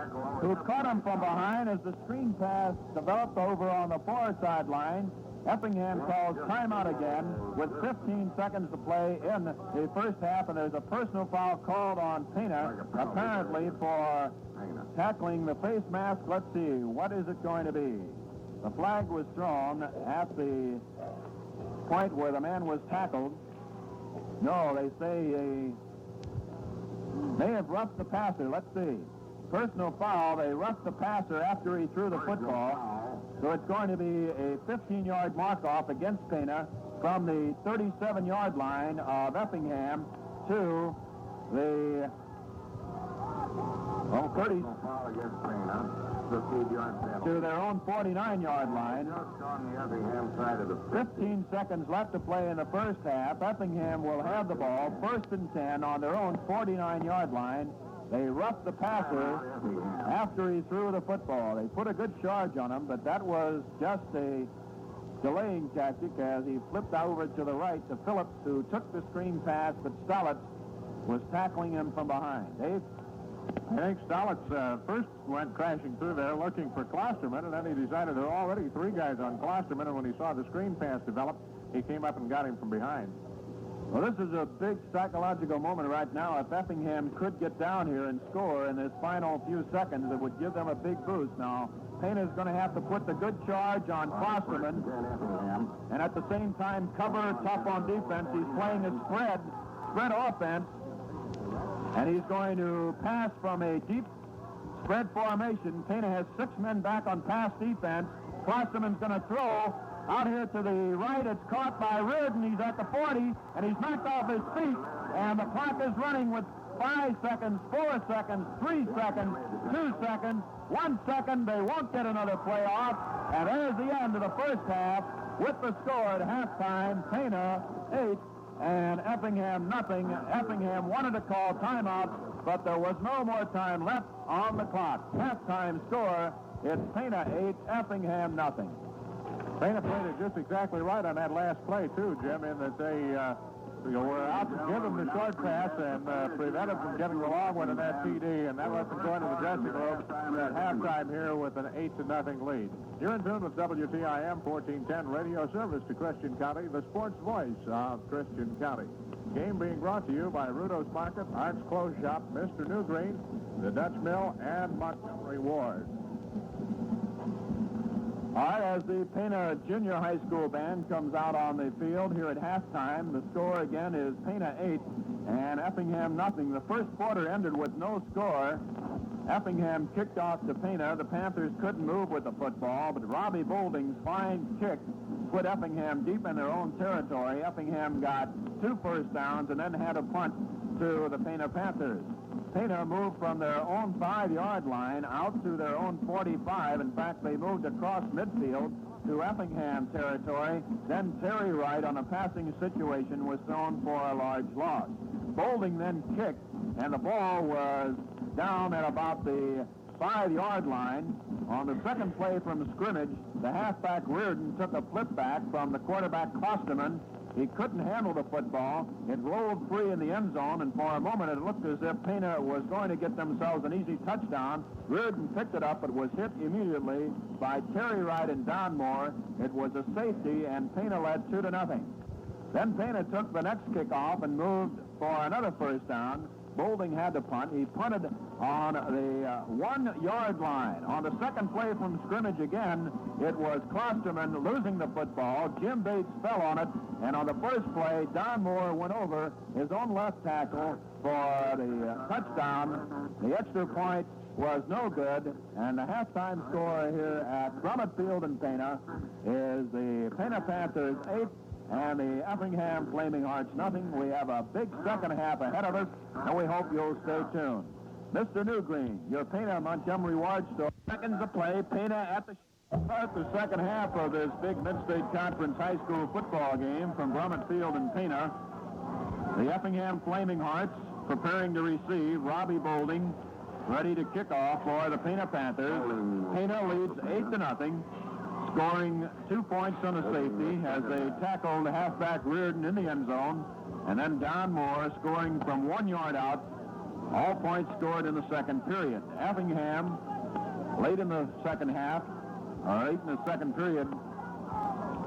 who caught him from behind as the screen pass developed over on the far sideline. Effingham calls timeout again with 15 seconds to play in the first half, and there's a personal foul called on Pana, apparently for tackling the face mask. Let's see, what is it going to be? The flag was thrown at the point where the man was tackled. No, they say he may have roughed the passer. Let's see. Personal foul. They roughed the passer after he threw the football. So it's going to be a 15-yard mark-off against Pana from the 37-yard line of Effingham to the 30 Foul against Pana. 15-yard penalty. to their own 49-yard line. Just on the Effingham side of the 15 seconds left to play in the first half. Effingham will have the ball, 1st and 10 on their own 49-yard line. They roughed the passer after he threw the football. They put a good charge on him, but that was just a delaying tactic as he flipped over to the right to Phillips, who took the screen pass, but Stallet was tackling him from behind. Dave? I think Stallet's first went crashing through there looking for Klosterman, and then he decided there were already 3 guys on Klosterman, and when he saw the screen pass develop, he came up and got him from behind. Well, this is a big psychological moment right now. If Effingham could get down here and score in this final few seconds, it would give them a big boost. Now, Payne's going to have to put the good charge on Klosterman, and at the same time cover tough on defense. He's playing a spread offense, and he's going to pass from a deep spread formation. Pana has 6 men back on pass defense. Klosterman's going to throw. Out here to the right, it's caught by Reardon. He's at the 40, and he's knocked off his feet. And the clock is running with 5 seconds, 4 seconds, 3 seconds, 2 seconds, 1 second. They won't get another play off. And there's the end of the first half with the score at halftime. Pana 8 and Effingham nothing. Effingham wanted to call timeout, but there was no more time left on the clock. Halftime score, it's Pana 8, Effingham nothing. Pana played it just exactly right on that last play, too, Jim, in that they were out to give him the short pass and prevented from getting the long one in that TD, and that let them go into the dressing room at halftime here with an 8-0 lead. You're in tune with WTIM 1410 radio service to Christian County, the sports voice of Christian County. Game being brought to you by Rudo's Market, Arts Clothes Shop, Mr. Newgreen, the Dutch Mill, and Montgomery Ward. All right, as the Pana Junior High School band comes out on the field here at halftime, the score again is Pana 8 and Effingham nothing. The first quarter ended with no score. Effingham kicked off to Pana. The Panthers couldn't move with the football, but Robbie Boulding's fine kick put Effingham deep in their own territory. Effingham got 2 first downs and then had a punt to the Pana Panthers. Pana moved from their own 5-yard line out to their own 45. In fact, they moved across midfield to Effingham territory. Then Terry Wright on a passing situation was thrown for a large loss. Boulding then kicked, and the ball was down at about the 5-yard line. On the second play from scrimmage, the halfback Reardon took a flip back from the quarterback Klosterman. He couldn't handle the football. It rolled free in the end zone, and for a moment it looked as if Pana was going to get themselves an easy touchdown. Reardon picked it up, but was hit immediately by Terry Wright and Don Moore. It was a safety, and Pana led 2-0. Then Pana took the next kickoff and moved for another first down. Boulding had to punt. He punted on the 1-yard line. On the second play from scrimmage again, it was Klosterman losing the football. Jim Bates fell on it. And on the first play, Don Moore went over his own left tackle for the touchdown. The extra point was no good, and the halftime score here at Grummet Field in Pana is the Pana Panthers 8 and the Effingham Flaming Hearts nothing. We have a big second half ahead of us, and we hope you'll stay tuned. Mr. Newgreen, your Pana Montgomery Ward story. Seconds of play, Pana at the start the second half of this big Mid-State Conference high school football game from Grummet Field in Pana. The Effingham Flaming Hearts preparing to receive. Robbie Boulding ready to kick off for the Pana Panthers. Pana leads 8-0, scoring 2 points on a safety as they tackled halfback Reardon in the end zone. And then Don Moore scoring from 1 yard out. All points scored in the second period. Effingham, late in the second half, or late in the second period,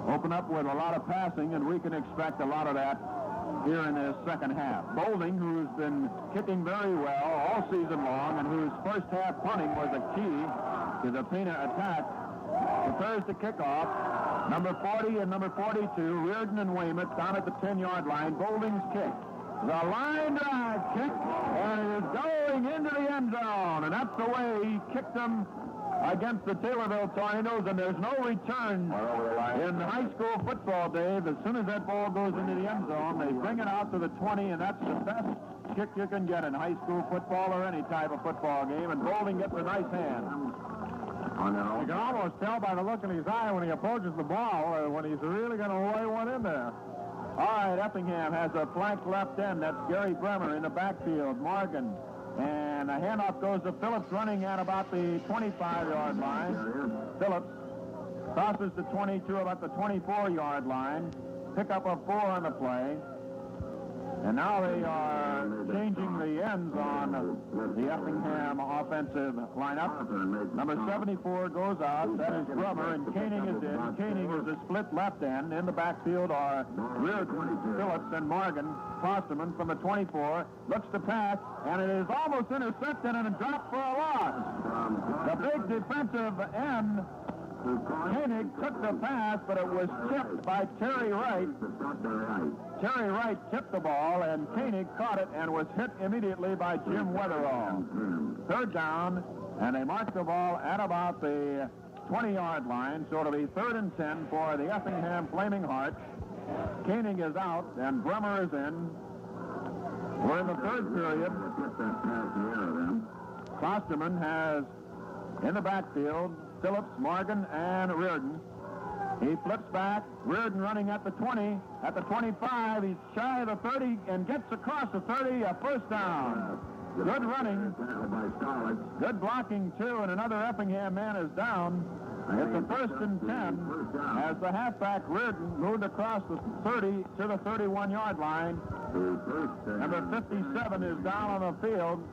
open up with a lot of passing, and we can expect a lot of that here in this second half. Boulding, who's been kicking very well all season long and whose first half punting was a key to the Pana attack, prepares to kick off. Number 40 and number 42, Reardon and Weymouth down at the 10-yard line. Boulding's kick. The line drive kick, and it is going into the end zone, and that's the way he kicked them against the Taylorville Tornadoes, and there's no return in high school football, Dave. As soon as that ball goes into the end zone, they bring it out to the 20, and that's the best kick you can get in high school football or any type of football game, and Boulding gets a nice hand. You can almost tell by the look in his eye when he approaches the ball when he's really going to lay one in there. All right, Effingham has a flank left end. That's Gary Bremer in the backfield. Morgan. And a handoff goes to Phillips running at about the 25-yard line. Phillips crosses the 22 about the 24-yard line. Pick up a 4 on the play. And now they are changing the ends on the Effingham offensive lineup. Number 74 goes out. That is Grummer, and Koenig is in. Koenig is a split left end. In the backfield are Reardon, Phillips, and Morgan. Klosterman from the 24 looks to pass, and it is almost intercepted and dropped for a loss. The big defensive end, Koenig, took the pass, but it was tipped by Terry Wright. Terry Wright tipped the ball, and Koenig caught it and was hit immediately by Jim Weatherall. Third down, and they mark the ball at about the 20-yard line, so it'll be 3rd and 10 for the Effingham Flaming Hearts. Koenig is out, and Bremer is in. We're in the third period. Klosterman has in the backfield Phillips, Morgan, and Reardon. He flips back. Reardon running at the 20, at the 25. He's shy of the 30 and gets across the 30, a first down. Good running. Good blocking, too, and another Effingham man is down. It's a 1st and 10 as the halfback Reardon moved across the 30 to the 31-yard line. Number 57 is down on the field,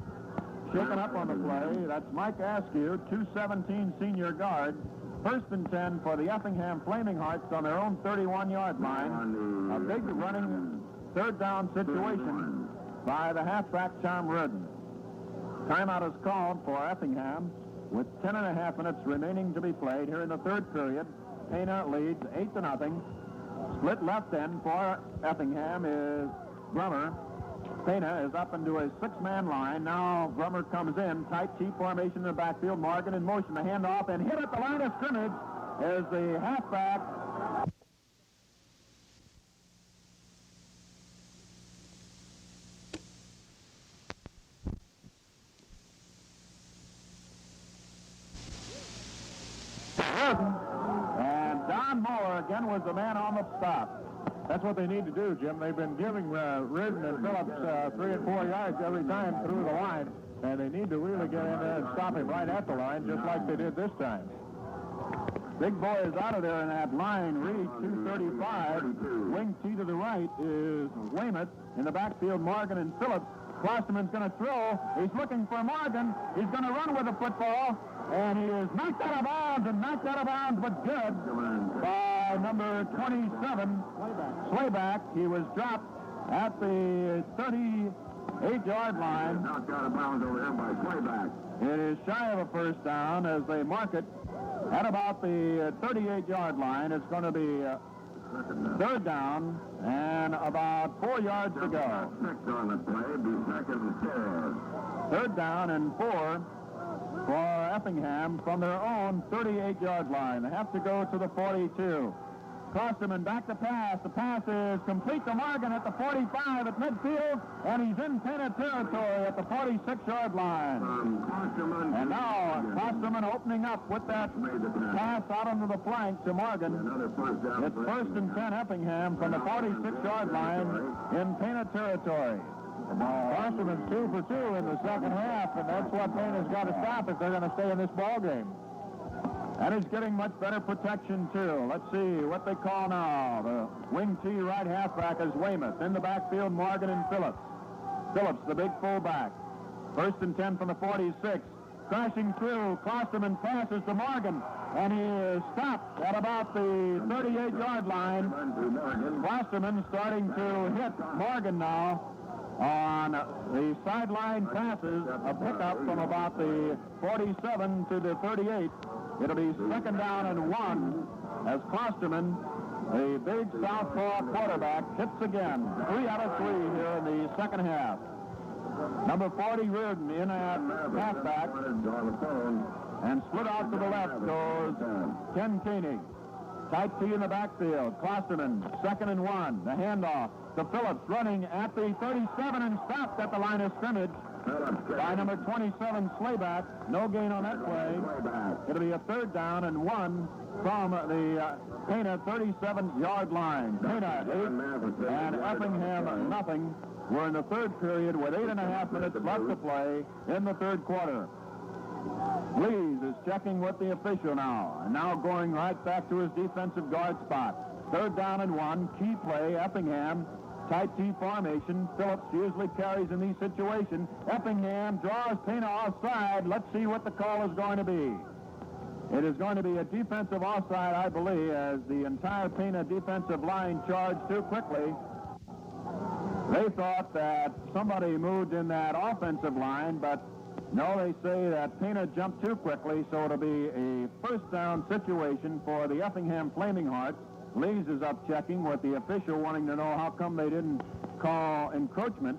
shaken up on the play. That's Mike Askew, 217 senior guard. 1st and 10 for the Effingham Flaming Hearts on their own 31-yard line. A big running third down situation by the halfback Tom Reardon. Timeout is called for Effingham with 10.5 minutes remaining to be played here in the third period. Pana leads 8-0. Split left end for Effingham is Grummer. Pana is up into a 6-man line. Now Grummer comes in. Tight T formation in the backfield. Morgan in motion to hand off and hit at the line of scrimmage is the halfback. And Don Moore again was the man on the stop. That's what they need to do, Jim. They've been giving Reardon and Phillips 3 and 4 yards every time through the line, and they need to really get in there and stop him right at the line, just like they did this time. Big boy is out of there in that line. Reed, 235. Wing T to the right is Weymouth. In the backfield, Morgan and Phillips. Klosterman's going to throw. He's looking for Morgan. He's going to run with the football. And he is knocked out of bounds, but good by number 27, Slayback. He was dropped at the 30, 8-yard line. Knocked out of bounds over there by Playback. It is shy of a first down as they mark it at about the 38-yard line. It's going to be third down and about 4 yards to go. 6 on the play, be second and 4. Third down and 4 for Effingham from their own 38-yard line. They have to go to the 42. Klosterman back to pass. The pass is complete to Morgan at the 45 at midfield, and he's in Pana territory at the 46-yard line. And now Klosterman opening up with that pass out onto the flank to Morgan. It's first and 10 Effingham from the 46-yard line in Pana territory. Klosterman's 2 for 2 in the second half, and that's what Pana's got to stop if they're going to stay in this ball game. And he's getting much better protection, too. Let's see what they call now. The wing T right halfback is Weymouth. In the backfield, Morgan and Phillips. Phillips, the big fullback. First and 10 from the 46. Crashing through, Klosterman passes to Morgan, and he is stopped at about the 38-yard line. Klosterman starting to hit Morgan now on the sideline passes, a pickup from about the 47 to the 38. It'll be second down and 1 as Klosterman, the big southpaw quarterback, hits again. 3 out of 3 here in the second half. Number 40, Reardon, in at halfback. And split out to the left goes Ken Koenig. Tight T in the backfield. Klosterman, second and 1. The handoff to Phillips, running at the 37 and stopped at the line of scrimmage by number 27, Slayback. No gain on that play. It'll be a third down and 1 from the Pana 37-yard line. Pana 8 and Effingham nothing. We're in the third period with 8.5 minutes left to play in the third quarter. Lees is checking with the official now, and now going right back to his defensive guard spot. Third down and 1, key play, Effingham. Tight T formation. Phillips usually carries in these situations. Effingham draws Pana offside. Let's see what the call is going to be. It is going to be a defensive offside, I believe, as the entire Pana defensive line charged too quickly. They thought that somebody moved in that offensive line, but no, they say that Pana jumped too quickly, so it'll be a first down situation for the Effingham Flaming Hearts. Lees is up checking with the official, wanting to know how come they didn't call encroachment.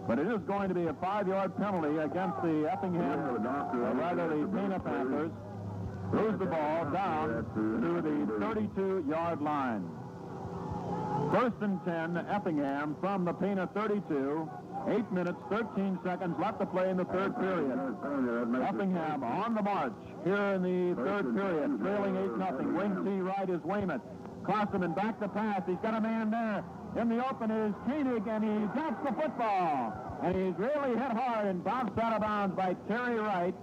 But it is going to be a 5-yard penalty against the Effingham, or rather the Pana Panthers. Lose the ball down to the 32-yard line. First and 10, Effingham from the Pana 32. 8 minutes, 13 seconds left to play in the third period. Effingham on the march here in the third period, trailing 8-0. Wing T right is Weymouth. Klosterman back to pass. He's got a man there. In the open is Koenig, and he drops the football. And he's really hit hard and bounced out of bounds by Terry Wright.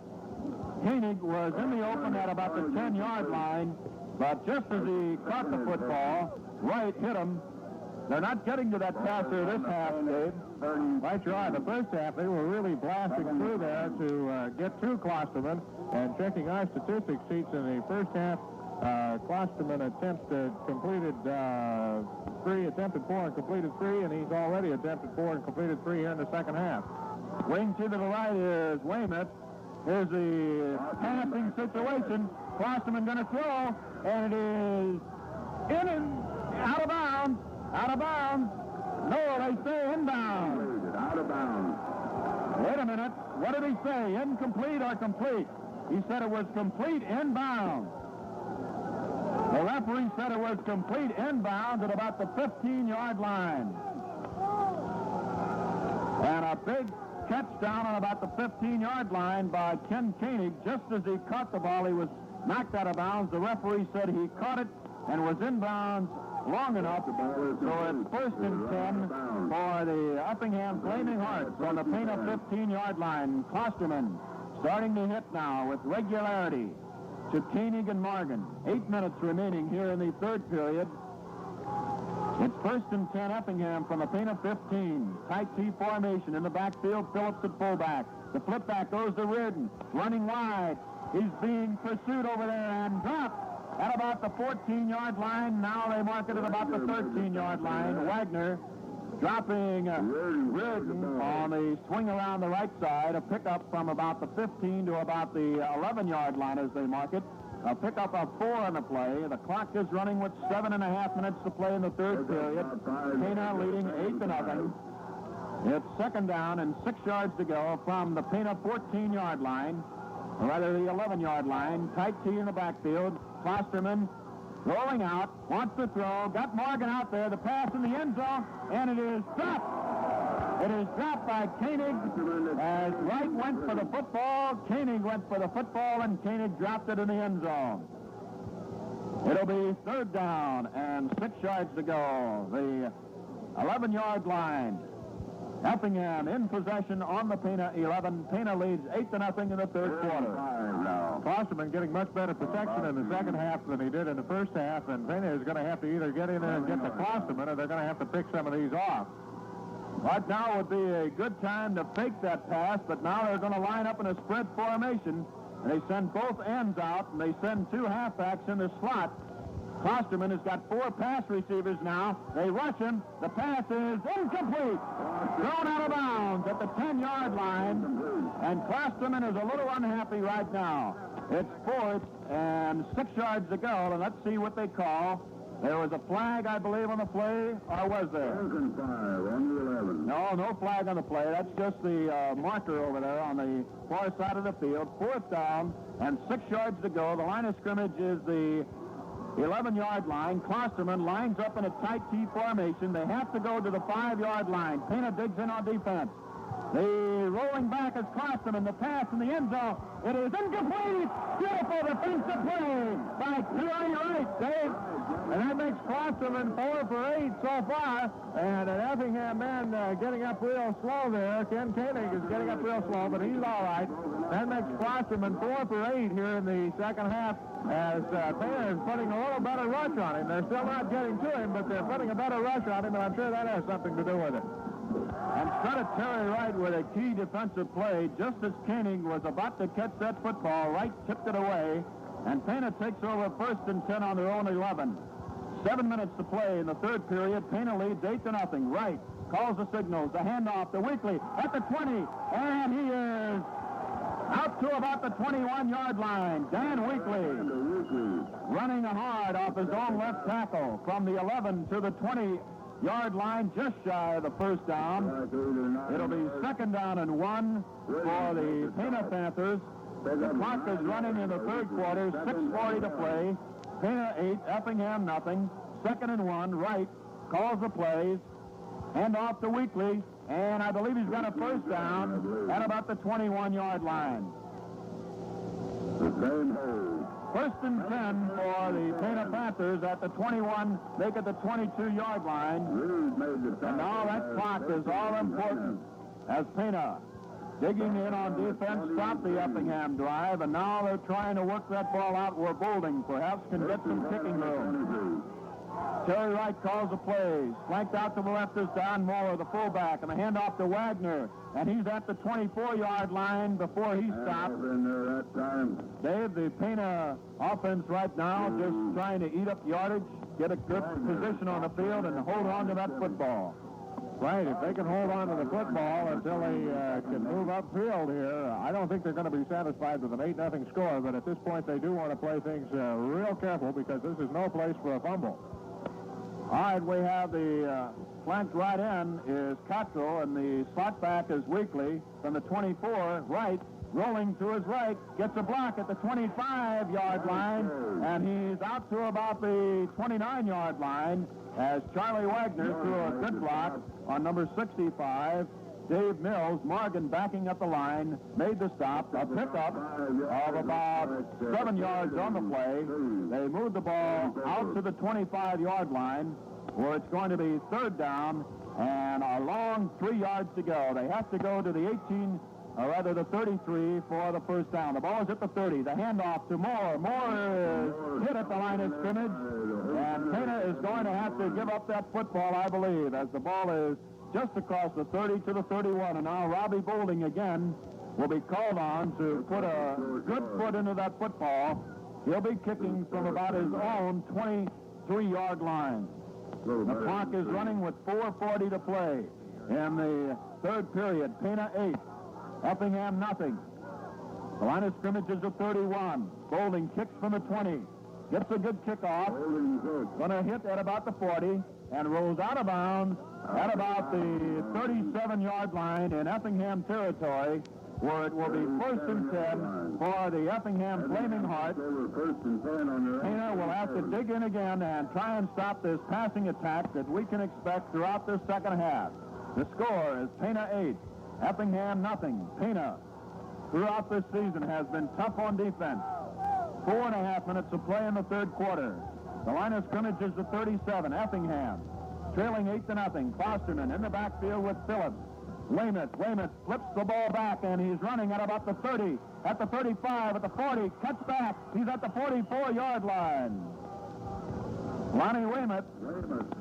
Koenig was in the open at about the 10-yard line, but just as he caught the football, Wright hit him. They're not getting to that passer this half, Dave. Right, you are. The first half, they were really blasting through there to get to Klosterman. And checking our statistics sheets in the first half, Klosterman attempted 4 and completed 3, and he's already attempted 4 and completed 3 here in the second half. Wing to the right is Weymouth. Here's the passing situation. Klosterman going to throw, and it is in and out of bounds. Out of bounds. No, they say inbound. Out of bounds. Wait a minute. What did he say? Incomplete or complete? He said it was complete inbound. The referee said it was complete inbound at about the 15-yard line. And a big catch down on about the 15-yard line by Ken Koenig. Just as he caught the ball, he was knocked out of bounds. The referee said he caught it and was inbounds long enough. So it's first and 10 for the Effingham Flaming Hearts on the Pana 15-yard line. Klosterman starting to hit now with regularity to Koenig and Morgan. 8 minutes remaining here in the third period. It's first and 10 Effingham from the Pana 15. Tight T formation in the backfield. Phillips at fullback. The flip back goes to Reardon. Running wide. He's being pursued over there and dropped at about the 14-yard line. Now they mark it at about the 13-yard line. Wagner dropping Reardon on the swing around the right side, a pickup from about the 15 to about the 11-yard line as they mark it. A pickup of 4 in the play. The clock is running with 7.5 minutes to play in the third period. Pana leading 8-0. It's second down and 6 yards to go from the Pana 14-yard line, or rather the 11-yard line. Tight T in the backfield. Klosterman rolling out, wants to throw, got Morgan out there, the pass in the end zone, and it is dropped. It is dropped by Koenig as Wright went for the football. Koenig went for the football, and Koenig dropped it in the end zone. It'll be third down and 6 yards to go. The 11-yard line. Effingham in possession on the Pana 11. Pana leads 8-0 in the third quarter. Klosterman getting much better protection in the second half than he did in the first half, and Pana is going to have to either get in there and get to Klosterman, or they're going to have to pick some of these off. Right now would be a good time to fake that pass, but now they're going to line up in a spread formation. They send both ends out, and they send 2 halfbacks in the slot. Klosterman has got 4 pass receivers now. They rush him. The pass is incomplete. Thrown out of bounds at the 10-yard line. And Klosterman is a little unhappy right now. It's 4th and 6 yards to go. And let's see what they call. There was a flag, I believe, on the play, or was there? No flag on the play. That's just the marker over there on the far side of the field. 4th down and 6 yards to go. The line of scrimmage is the 11-yard line. Klosterman lines up in a tight T formation. They have to go to the 5-yard line. Pana digs in on defense. The rolling back is Klosterman. The pass in the end zone. It is incomplete. Beautiful defensive play by Terry Wright, Dave. And that makes Klosterman 4 for 8 so far. And an Effingham man getting up real slow there. Ken Koenig is getting up real slow, but he's all right. That makes Klosterman 4 for 8 here in the second half, as Pana is putting a little better rush on him. They're still not getting to him, but they're putting a better rush on him, and I'm sure that has something to do with it. And credit Terry Wright with a key defensive play. Just as Koenig was about to catch that football, Wright tipped it away, and Pana takes over 1st and 10 on their own 11. 7 minutes to play in the third period. Pana leads 8-0. Wright calls the signals. The handoff to Weekly at the 20, and he is out to about the 21-yard line. Dan Weekly running hard off his own left tackle from the 11 to the 20-yard line, just shy of the first down. It'll be second down and 1 for the Pana Panthers. The clock is running in the third quarter, 6:40 to play. Pana 8, Effingham nothing. 2nd and 1. Wright calls the plays. Hand off to Weekly, and I believe he's got a first down at about the 21-yard line. First and 10 for the Pana Panthers at the 21, make it the 22-yard line. And now that clock is all important as Pana digging in on defense, stop the Effingham drive, and now they're trying to work that ball out where Boulding perhaps can get some kicking room. Terry Wright calls the plays. Flanked out to the left is Don Moore, the fullback, and the handoff to Wagner. And he's at the 24-yard line before he stopped. Dave, the Pana offense right now just trying to eat up yardage, get a good position on the field, and hold on to that football. Right, if they can hold on to the football until they can move upfield here, I don't think they're going to be satisfied with an 8-0 score, but at this point they do want to play things real careful because this is no place for a fumble. All right, we have the flanked right end is Cottrell, and the slot back is Weekly from the 24. Wright rolling to his right, gets a block at the 25-yard line, and he's out to about the 29-yard line as Charlie Wagner threw a good block on number 65. Dave Mills, Morgan backing up the line, made the stop, a pickup of about 7 yards on the play. They moved the ball out to the 25-yard line, where it's going to be third down and a long 3 yards to go. They have to go to the 18, or rather the 33 for the first down. The ball is at the 30. The handoff to Moore. Moore is hit at the line of scrimmage, and Pana is going to have to give up that football, I believe, as the ball is just across the 30 to the 31. And now Robbie Boulding again will be called on to put a good foot into that football. He'll be kicking from about his own 23-yard line. The clock is running with 4:40 to play. In the third period, Pana 8, Effingham nothing. The line of scrimmage is at 31. Golding kicks from the 20. Gets a good kickoff. Going to hit at about the 40 and rolls out of bounds at about the 37-yard line in Effingham territory, where it will be 1st and 10 for the Effingham Flaming Hearts. Pana will have to dig in again and try and stop this passing attack that we can expect throughout this second half. The score is Pana 8, Effingham nothing. Pana, throughout this season, has been tough on defense. 4.5 minutes of play in the third quarter. The line of scrimmage is at 37. Effingham trailing 8-0. Klosterman in the backfield with Phillips. Weymouth flips the ball back, and he's running at about the 30, at the 35, at the 40, cuts back. He's at the 44-yard line. Lonnie Weymouth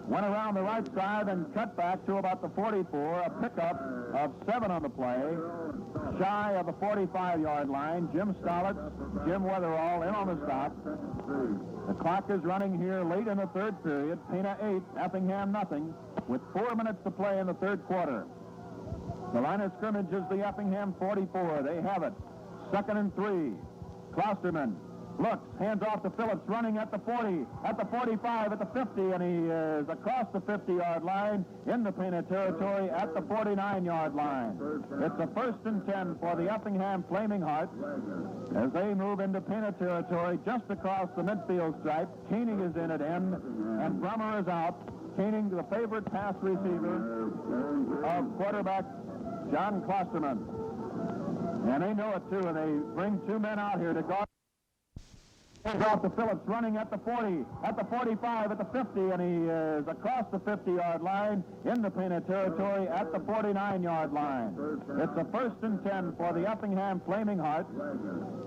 went around the right side and cut back to about the 44, a pickup of 7 on the play. Shy of the 45-yard line. Jim Stolitz, Jim Weatherall in on the stop. The clock is running here late in the third period. Pana 8, Effingham nothing, with 4 minutes to play in the third quarter. The line of scrimmage is the Effingham 44. They have it. 2nd and 3. Klosterman looks, hands off to Phillips, running at the 40, at the 45, at the 50, and he is across the 50-yard line in the Pana territory at the 49-yard line. It's a 1st and 10 for the Effingham Flaming Hearts as they move into Pana territory just across the midfield stripe. Koenig is in at end, and Brummer is out. Koenig, the favorite pass receiver of quarterback John Klosterman. And they know it, too, and they bring 2 men out here to guard. Hands off to Phillips, running at the 40, at the 45, at the 50, and he is across the 50-yard line in the Pana territory at the 49-yard line. It's a 1st and 10 for the Effingham Flaming Hearts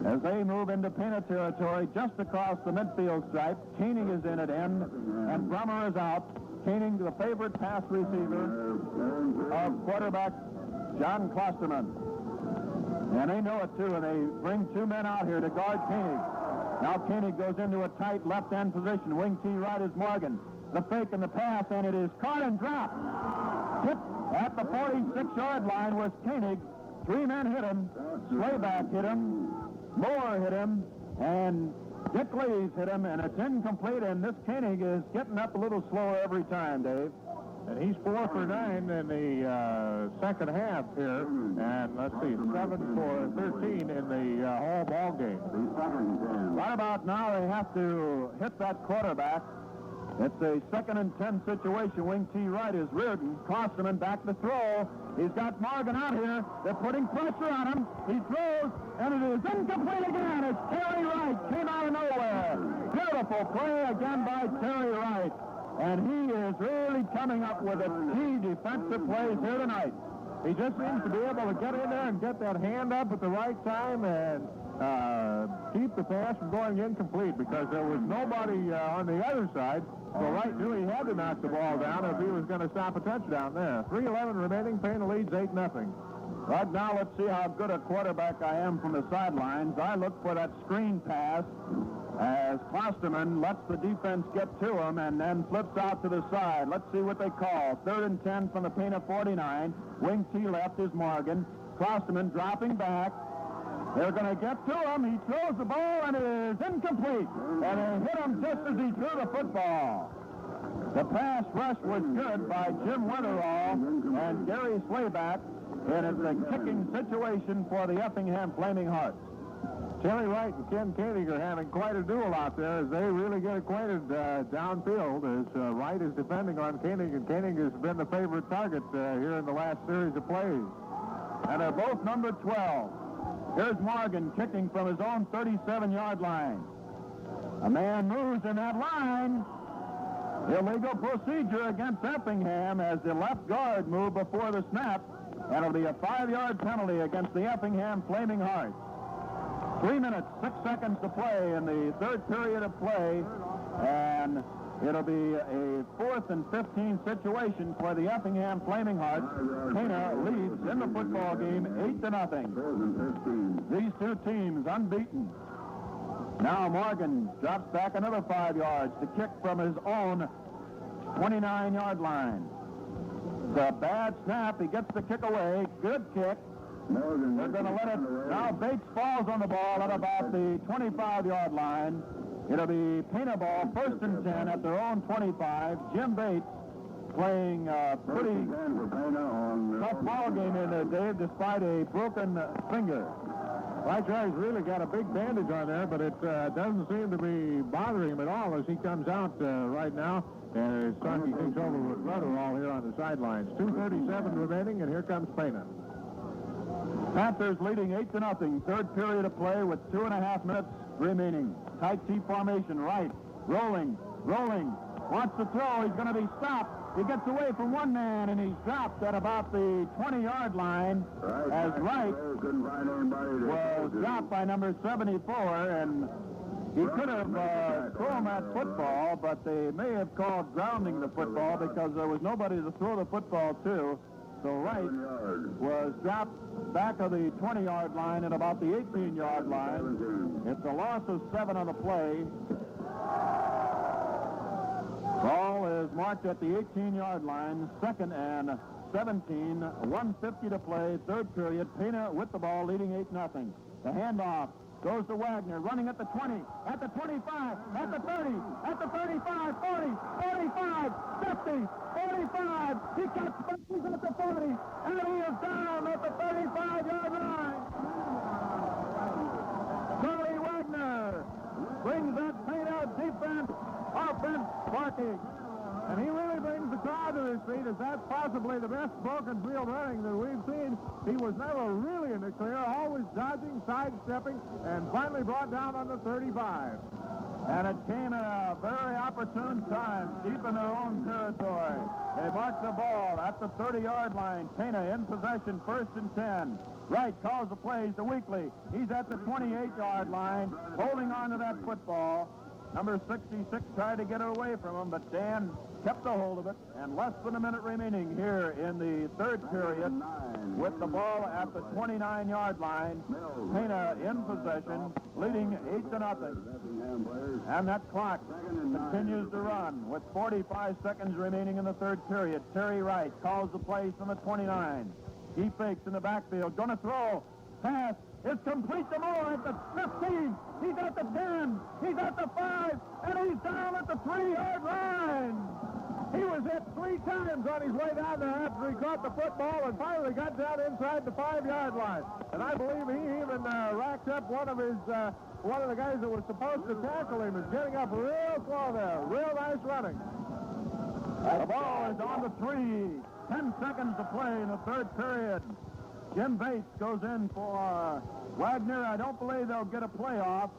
as they move into Pana territory just across the midfield stripe. Koenig is in at end, and Brummer is out. Koenig, the favorite pass receiver of quarterback John Klosterman. And they know it, too, and they bring 2 men out here to guard Koenig. Now Koenig goes into a tight left-end position. Wing T right is Morgan. The fake and the pass, and it is caught and dropped. Hit at the 46-yard line was Koenig. 3 men hit him. Slayback hit him. Moore hit him. And Dick Lees hit him, and it's incomplete, and this Koenig is getting up a little slower every time, Dave. And he's 4 for 9 in the second half here. And let's see, 7 for 13 in the whole ball game. Right about now, they have to hit that quarterback. It's a 2nd and 10 situation. Wing T right is Reardon. Klosterman back to throw. He's got Morgan out here. They're putting pressure on him. He throws, and it is incomplete again. It's Terry Wright. Came out of nowhere. Beautiful play again by Terry Wright. And he is really coming up with a key defensive plays here tonight. He just seems to be able to get in there and get that hand up at the right time and keep the pass from going incomplete, because there was nobody on the other side. So Wright knew he had to knock the ball down if he was going to stop a touchdown there. 3:11 remaining. Pana leads 8-0. Right now, let's see how good a quarterback I am from the sidelines. I look for that screen pass as Klosterman lets the defense get to him and then flips out to the side. Let's see what they call. 3rd and 10 from the Pana 49. Wing T left is Morgan. Klosterman dropping back. They're going to get to him. He throws the ball, and it is incomplete. And they hit him just as he threw the football. The pass rush was good by Jim Weatherall and Gary Slayback, and it's a kicking situation for the Effingham Flaming Hearts. Terry Wright and Ken Koenig are having quite a duel out there as they really get acquainted downfield, as Wright is depending on Koenig, and Koenig has been the favorite target here in the last series of plays. And they're both number 12. Here's Morgan kicking from his own 37-yard line. A man moves in that line. Illegal procedure against Effingham as the left guard moved before the snap, and it'll be a 5-yard penalty against the Effingham Flaming Hearts. 3 minutes, 6 seconds to play in the third period of play, and it'll be a 4th and 15 situation for the Effingham Flaming Hearts. Pana leads in the football game 8-0. These 2 teams unbeaten. Now Morgan drops back another 5 yards to kick from his own 29-yard line. It's a bad snap. He gets the kick away. Good kick. They're going to let it. Now Bates falls on the ball at about the 25-yard line. It'll be Pana ball, 1st and 10 at their own 25. Jim Bates playing pretty tough ball game in there, Dave, despite a broken finger. Right there, he's really got a big bandage on there, but it doesn't seem to be bothering him at all as he comes out right now. And it's starting things over with Rudderall here on the sidelines. 2:37 remaining, and here comes Pana. Panthers leading 8-0. Third period of play with 2.5 minutes remaining. Tight T formation, right. Rolling. Wants to throw. He's going to be stopped. He gets away from one man, and he's dropped at about the 20-yard line as Wright was dropped by number 74, and he could have thrown that football, but they may have called grounding the football because there was nobody to throw the football to. So Wright was dropped back of the 20-yard line at about the 18-yard line. It's a loss of 7 on the play. Ball is marked at the 18-yard line, 2nd and 17, 1:50 to play, third period. Pana with the ball, leading 8-0. The handoff goes to Wagner, running at the 20, at the 25, at the 30, at the 35, 40, 45, 50, 45. He cuts back, he's at the 40, and he is down at the 35-yard line. Charlie Wagner brings that Pana defense, offense sparking. And he really brings the crowd to his feet, as that's possibly the best broken field running that we've seen. He was never really in the clear, always dodging, sidestepping, and finally brought down on the 35. And it came at a very opportune time, deep in their own territory. They mark the ball at the 30-yard line. Pana in possession, 1st and 10. Wright calls the plays to Weekly. He's at the 28-yard line, holding on to that football. Number 66 tried to get it away from him, but Dan kept a hold of it, and less than a minute remaining here in the third period with the ball at the 29-yard line. Pana in possession, leading 8-0. And that clock continues to run with 45 seconds remaining in the third period. Terry Wright calls the plays from the 29. He fakes in the backfield, going to throw. Pass is complete to Moore at the 15. He's at the 10. He's at the 5. And he's down at the 3-yard line. He was hit 3 times on his way down there after he caught the football and finally got down inside the 5-yard line. And I believe he even racked up one of the guys that was supposed to tackle him is getting up real slow there. Real nice running. The ball is on the 3. 10 seconds to play in the third period. Jim Bates goes in for Wagner. I don't believe they'll get a playoff.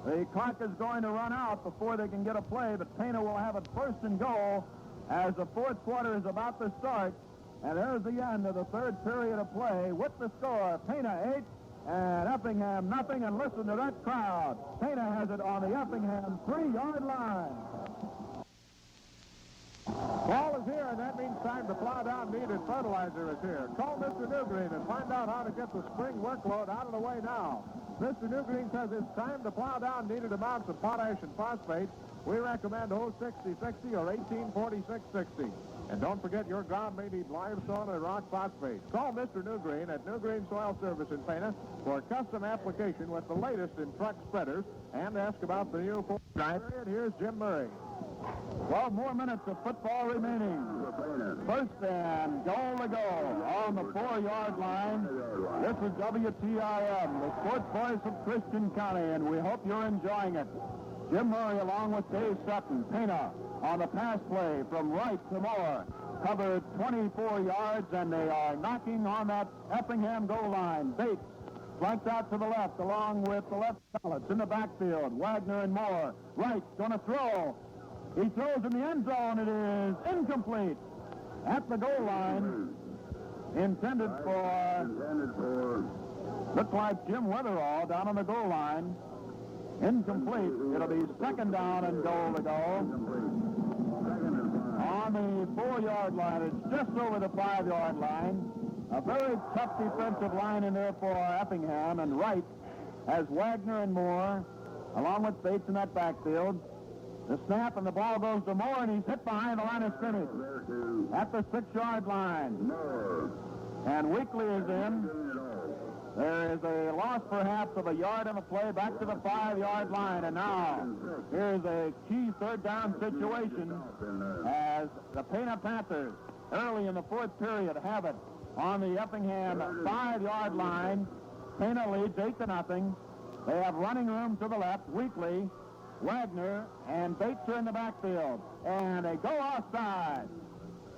The clock is going to run out before they can get a play, but Pana will have it 1st and goal as the fourth quarter is about to start. And there's the end of the third period of play with the score, Pana 8 and Effingham nothing. And listen to that crowd. Pana has it on the Effingham 3-yard line. Ball is here, and that means time to plow down needed fertilizer is here. Call Mr. Newgreen and find out how to get the spring workload out of the way now. Mr. Newgreen says it's time to plow down needed amounts of potash and phosphate. We recommend 06060 or 184660. And don't forget your ground may need limestone and rock phosphate. Call Mr. Newgreen at Newgreen Soil Service in Pana for a custom application with the latest in truck spreaders and ask about the new 4-drive. Here's Jim Murray. 12 more minutes of football remaining. 1st and goal to go on the 4-yard line. This is WTIM, the sports voice of Christian County, and we hope you're enjoying it. Jim Murray along with Dave Sutton. Pana on the pass play from right to Moore. Covered 24 yards, and they are knocking on that Effingham goal line. Bates flanked out to the left along with the left pilots in the backfield. Wagner and Moore. Wright's going to throw. He throws in the end zone. It is incomplete. At the goal line, intended for looks like Jim Weatherall down on the goal line. Incomplete. It'll be 2nd down and goal to go. On the 4-yard line, it's just over the 5-yard line. A very tough defensive line in there for Effingham, and Wright has Wagner and Moore, along with Bates in that backfield. The snap and the ball goes to Moore, and he's hit behind the line of scrimmage at the 6-yard line. And Weekly is in. There is a loss perhaps of a yard on the play back to the 5-yard line. And now here's a key third down situation as the Pana Panthers early in the fourth period have it on the Effingham 5-yard line. Pana leads 8-0. They have running room to the left. Weekly, Wagner, and Bates are in the backfield. And they go offside.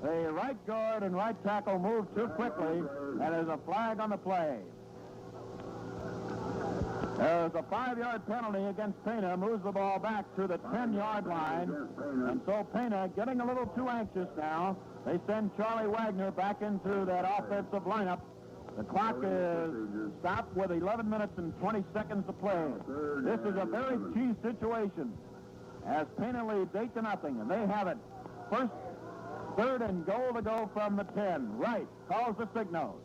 The right guard and right tackle move too quickly, and there's a flag on the play. There's a 5-yard penalty against Pana, moves the ball back to the 10-yard line. And so Pana getting a little too anxious now. They send Charlie Wagner back into that offensive lineup. The clock is stopped with 11 minutes and 20 seconds to play. This is a very key situation as Pana leads 8-0, and they have it. First, third and goal to go from the 10. Right, calls the signal.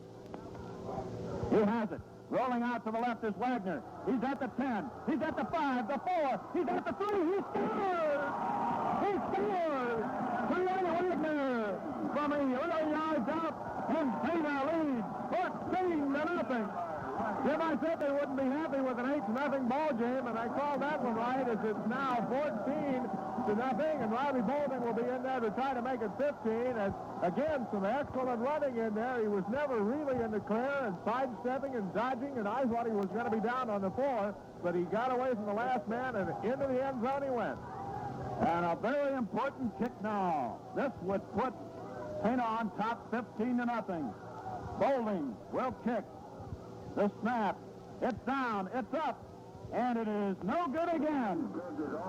He has it. Rolling out to the left is Wagner. He's at the 10. He's at the 5, the 4. He's at the 3. He scores! He scores! Wagner from a little yards out. And Pana leads 14-0. Jim, I said they wouldn't be happy with an 8-0 ball game, and I called that one right as it's now 14-0, and Robbie Boulding will be in there to try to make it 15. And again, some excellent running in there. He was never really in the clear and sidestepping and dodging, and I thought he was going to be down on the 4, but he got away from the last man and into the end zone he went. And a very important kick now. This would put Pana on top 15-0. Boulding will kick. The snap. It's down. It's up. And it is no good again.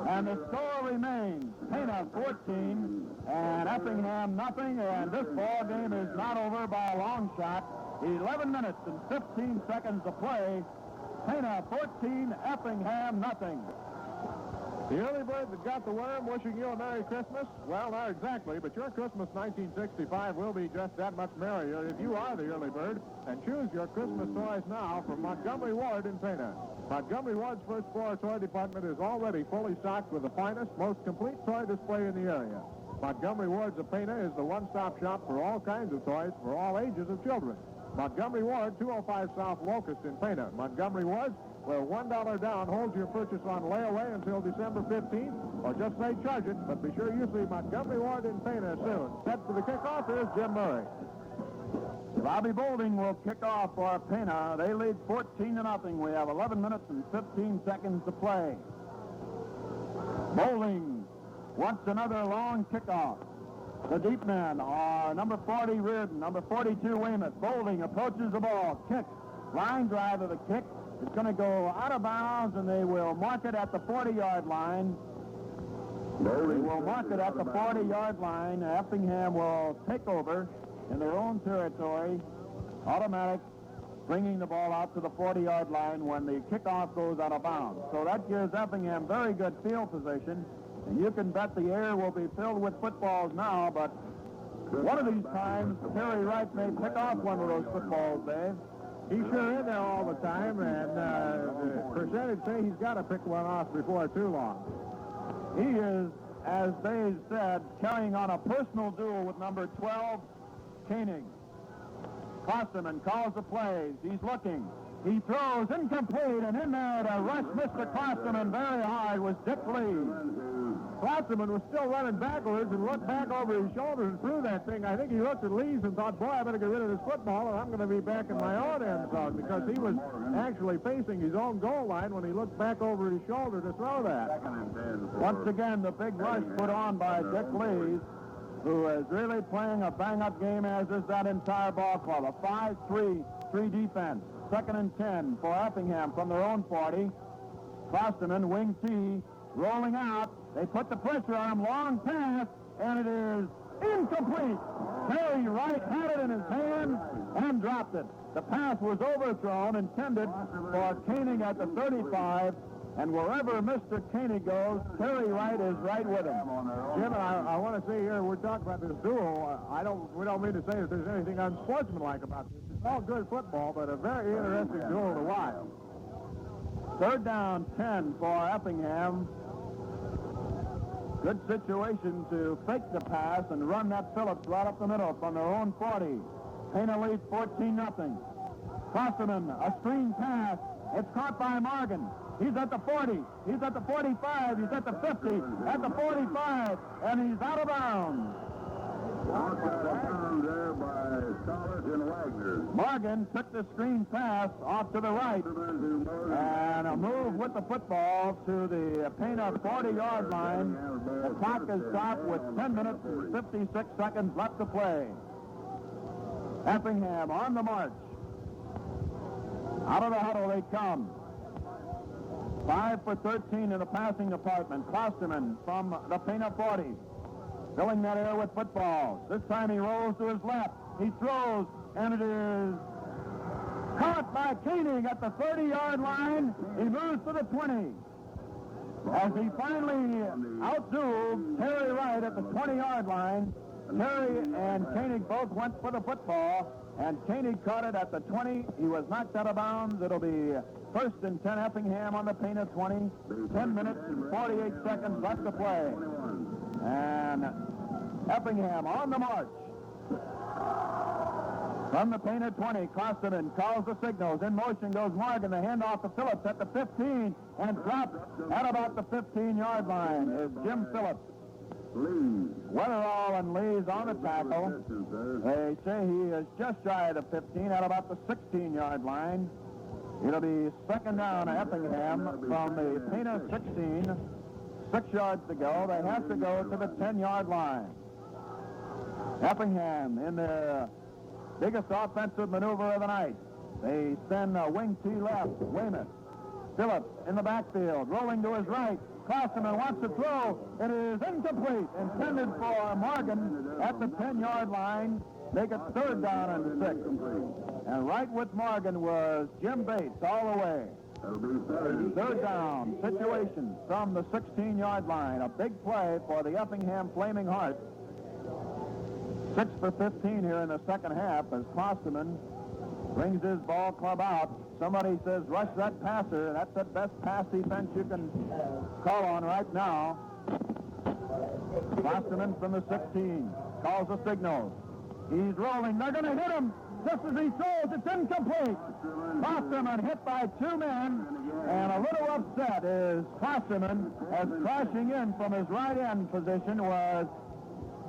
And the score remains Pana 14 and Effingham nothing. And this ball game is not over by a long shot. 11 minutes and 15 seconds to play. Pana 14, Effingham nothing. The early bird that got the worm wishing you a Merry Christmas? Well, not exactly, but your Christmas 1965 will be just that much merrier if you are the early bird. And choose your Christmas toys now from Montgomery Ward in Pana. Montgomery Ward's first floor toy department is already fully stocked with the finest, most complete toy display in the area. Montgomery Ward's of Pana is the one-stop shop for all kinds of toys for all ages of children. Montgomery Ward, 205 South Locust in Pana. Montgomery Ward's, where $1 down holds your purchase on layaway until December 15th, or just say charge it, but be sure you see Montgomery Ward in Pana soon. Set for the kickoff, here's Jim Murray. Robbie Boulding will kick off for Pana. They lead 14-0. We have 11 minutes and 15 seconds to play. Boulding wants another long kickoff. The deep men are number 40, Reardon, number 42, Weymouth. Boulding approaches the ball, kicks, line drive of the kick. It's going to go out of bounds, and they will mark it at the 40-yard line. They will mark it at the 40-yard line. Effingham will take over in their own territory. Automatic, bringing the ball out to the 40-yard line when the kickoff goes out of bounds. So that gives Effingham very good field position. And you can bet the air will be filled with footballs now, but one of these times, Terry Wright may pick off one of those footballs, Dave. He's sure in there all the time, and the percentage say he's got to pick one off before too long. He is, as Dave said, carrying on a personal duel with number 12, Koenig. Klosterman calls the plays. He's looking. He throws incomplete, and in there to rush Mr. Klosterman very hard was Dick Lee. Klosterman was still running backwards and looked back over his shoulder and threw that thing. I think he looked at Lee's and thought, boy, I better get rid of this football, or I'm going to be back in my own end zone, because he was actually facing his own goal line when he looked back over his shoulder to throw that. Once again, the big rush put on by Dick Lee, who is really playing a bang-up game, as is that entire ball club. A 5-3 defense. 2nd and 10 for Effingham from their own 40. Klosterman, wing T, rolling out. They put the pressure on him. Long pass, and it is incomplete. Terry Wright had it in his hand and dropped it. The pass was overthrown, intended for Koenig at the 35. And wherever Mr. Koenig goes, Terry Wright is right with him. Jim, I want to say here, we're talking about this duel. We don't mean to say that there's anything unsportsmanlike about this. It's all good football, but a very interesting duel to watch. 3rd down, 10 for Effingham. Good situation to fake the pass and run that Phillips right up the middle from their own 40. Pana leads 14-0. Klosterman, a screen pass. It's caught by Morgan. He's at the 40. He's at the 45. He's at the 50. At the 45. And he's out of bounds. Knocked out of bounds there by Stollert and Wagner. Morgan took the screen pass off to the right. And a move with the football to the Pana 40-yard line. The clock is stopped with 10 minutes and 56 seconds left to play. Effingham on the march. Out of the huddle they come. 5 for 13 in the passing department. Klosterman from the Pana 40. Filling that air with footballs. This time he rolls to his left. He throws, and it is caught by Koenig at the 30-yard line. He moves to the 20. As he finally outdueled Terry Wright at the 20-yard line, Terry and Koenig both went for the football, and Koenig caught it at the 20. He was knocked out of bounds. It'll be first and 10 Effingham on the Pana 20. 10 minutes and 48 seconds left to play. And Effingham on the march. From the Pana 20, Klosterman calls the signals. In motion goes Morgan. The handoff to Phillips at the 15 and dropped at about the 15-yard line is Jim Phillips. Weatherall and Lee's on the tackle. They say he is just shy of the 15 at about the 16-yard line. It'll be second down to Effingham from the Pana 16. 6 yards to go. They have to go to the 10-yard line. Effingham in their biggest offensive maneuver of the night. They send a wing T left. Weymouth. Phillips in the backfield. Rolling to his right. Klosterman wants to throw. It is incomplete. Intended for Morgan at the 10-yard line. Make it third down and 6. And right with Morgan was Jim Bates all the way. Third down situation from the 16-yard line. A big play for the Effingham Flaming Hearts. 6 for 15 here in the second half as Klosterman brings his ball club out. Somebody says, rush that passer. That's the best pass defense you can call on right now. Klosterman from the 16 calls the signal. He's rolling. They're going to hit him. Just as he throws, it's incomplete. Klosterman hit by 2 men, and a little upset is Klosterman as crashing in from his right end position was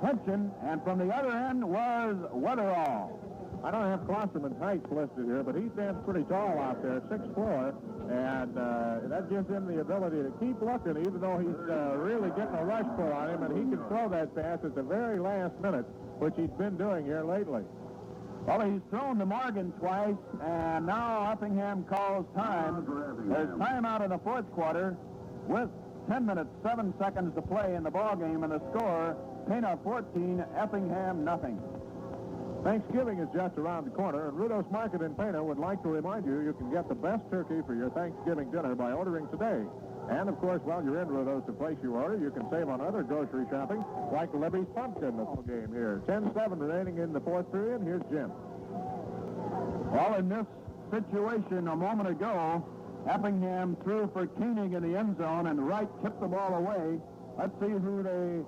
Hutchin, and from the other end was Weatherall. I don't have Klosterman's height listed here, but he stands pretty tall out there, 6'4", and that gives him the ability to keep looking, even though he's really getting a rush put on him, and he can throw that pass at the very last minute, which he's been doing here lately. Well, he's thrown to Morgan twice, and now Effingham calls time. There's time out in the fourth quarter with 10 minutes, 7 seconds to play in the ball game, and the score, Pana 14, Effingham nothing. Thanksgiving is just around the corner, and Rudo's Market in Pana would like to remind you can get the best turkey for your Thanksgiving dinner by ordering today. And, of course, while you're in Rudo's to place your order, you can save on other grocery shopping, like Libby's Pumpkin, the game here. 10-7 remaining in the fourth period. Here's Jim. Well, in this situation a moment ago, Effingham threw for Koenig in the end zone, and Wright tipped the ball away. Let's see who they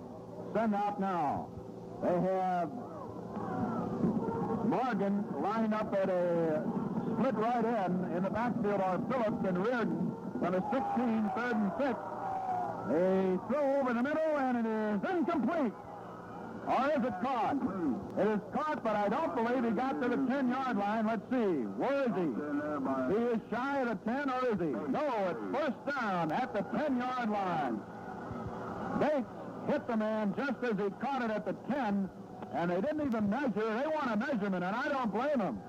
send out now. They have Morgan lined up at a split right end. In the backfield are Phillips and Reardon. On a 16, third and 6. They throw over the middle, and it is incomplete. Or is it caught? It is caught, but I don't believe he got to the 10-yard line. Let's see. Where is he? He is shy of the 10, or is he? No, it's first down at the 10-yard line. Bates hit the man just as he caught it at the 10, and they didn't even measure. They want a measurement, and I don't blame them.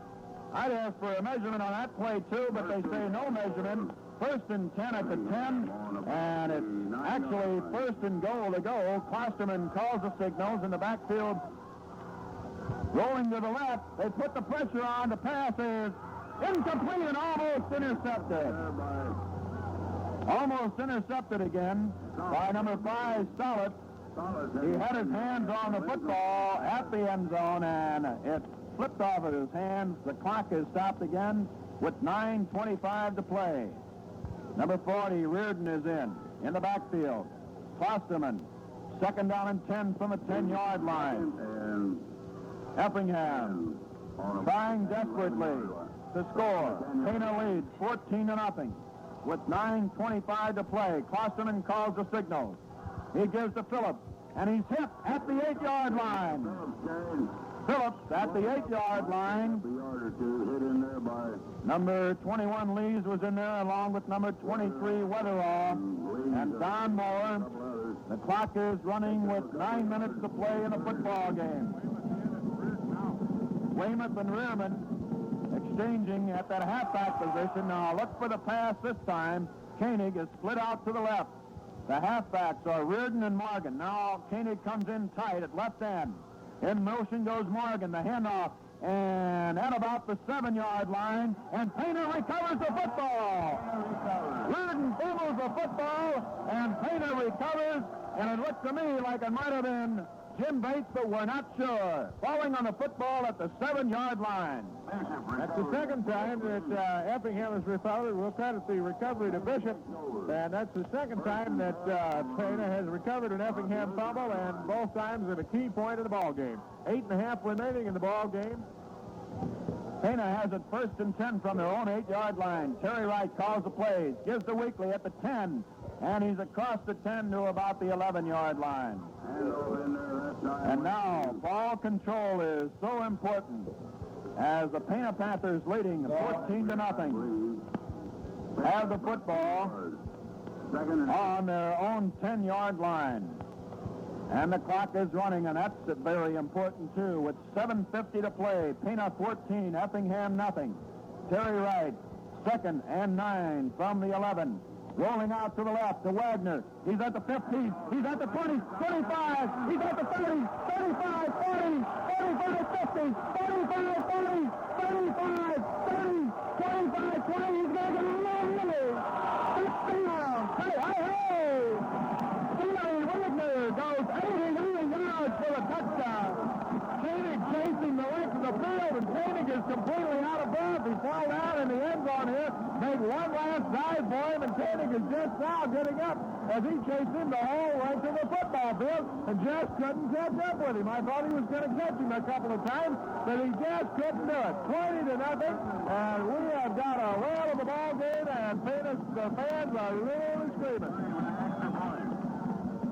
I'd ask for a measurement on that play, too, but they say no measurement. First and 10 at the 10, and it's actually first and goal to go. Klosterman calls the signals in the backfield. Rolling to the left, they put the pressure on. The pass is incomplete and almost intercepted. Almost intercepted again by number 5, Stollert. He had his hands on the football at the end zone, and it slipped off of his hands. The clock is stopped again with 9:25 to play. Number 40, Reardon, is in the backfield. Klosterman Second down and 10 from the 10-yard line. And Effingham trying desperately to score. Pana leads 14-0 with 9:25 to play. Klosterman calls the signal. He gives to Phillips, and he's hit at the 8-yard line. Phillips at the 8-yard line. a yard or two hit in there by Number 21 Lees was in there along with number 23 Weatherall and Don Moore. The clock is running with 9 minutes to play in the football game. Weymouth and Rearman exchanging at that halfback position. Now look for the pass this time. Koenig is split out to the left. The halfbacks are Reardon and Morgan. Now Koenig comes in tight at left end. In motion goes Morgan, the handoff, and at about the 7-yard line, and Pana recovers the football. Reardon fumbles the football, and Pana recovers, and it looked to me like it might have been Jim Bates, but we're not sure. Falling on the football at the 7-yard line. That's the second time that Effingham has recovered. We'll credit the recovery to Bishop. And that's the second time that Pana has recovered an Effingham fumble, and both times at a key point of the ball game. 8.5 remaining in the ball game. Pana has it 1st and 10 from their own 8-yard line. Terry Wright calls the plays, gives to Weekly at the 10, and he's across the 10 to about the 11-yard line. And now, ball control is so important as the Pana Panthers leading 14-0 have the football on their own 10-yard line. And the clock is running, and that's very important, too, with 7:50 to play. Pana 14, Effingham nothing. Terry Wright, 2nd and 9 from the 11. Rolling out to the left to Wagner. He's at the 15. He's at the 20, 25. He's at the 30, 35, 40, 45, 50, 45, 40, 35, 30, 25, 20. He's going to get a long minute. Touchdown. Hey, hey, hey. Wagner goes 89 yards for a touchdown. Koenig chasing the length of the field, and Koenig is completely out of bounds. He falls out in the end zone here. Made one last dive for him, and Koenig is just now getting up as he chased him the whole length of the football field and just couldn't catch up with him. I thought he was going to catch him a couple of times, but he just couldn't do it. 20-0, and we have got a whale of a ball game, and Pana's fans are really screaming.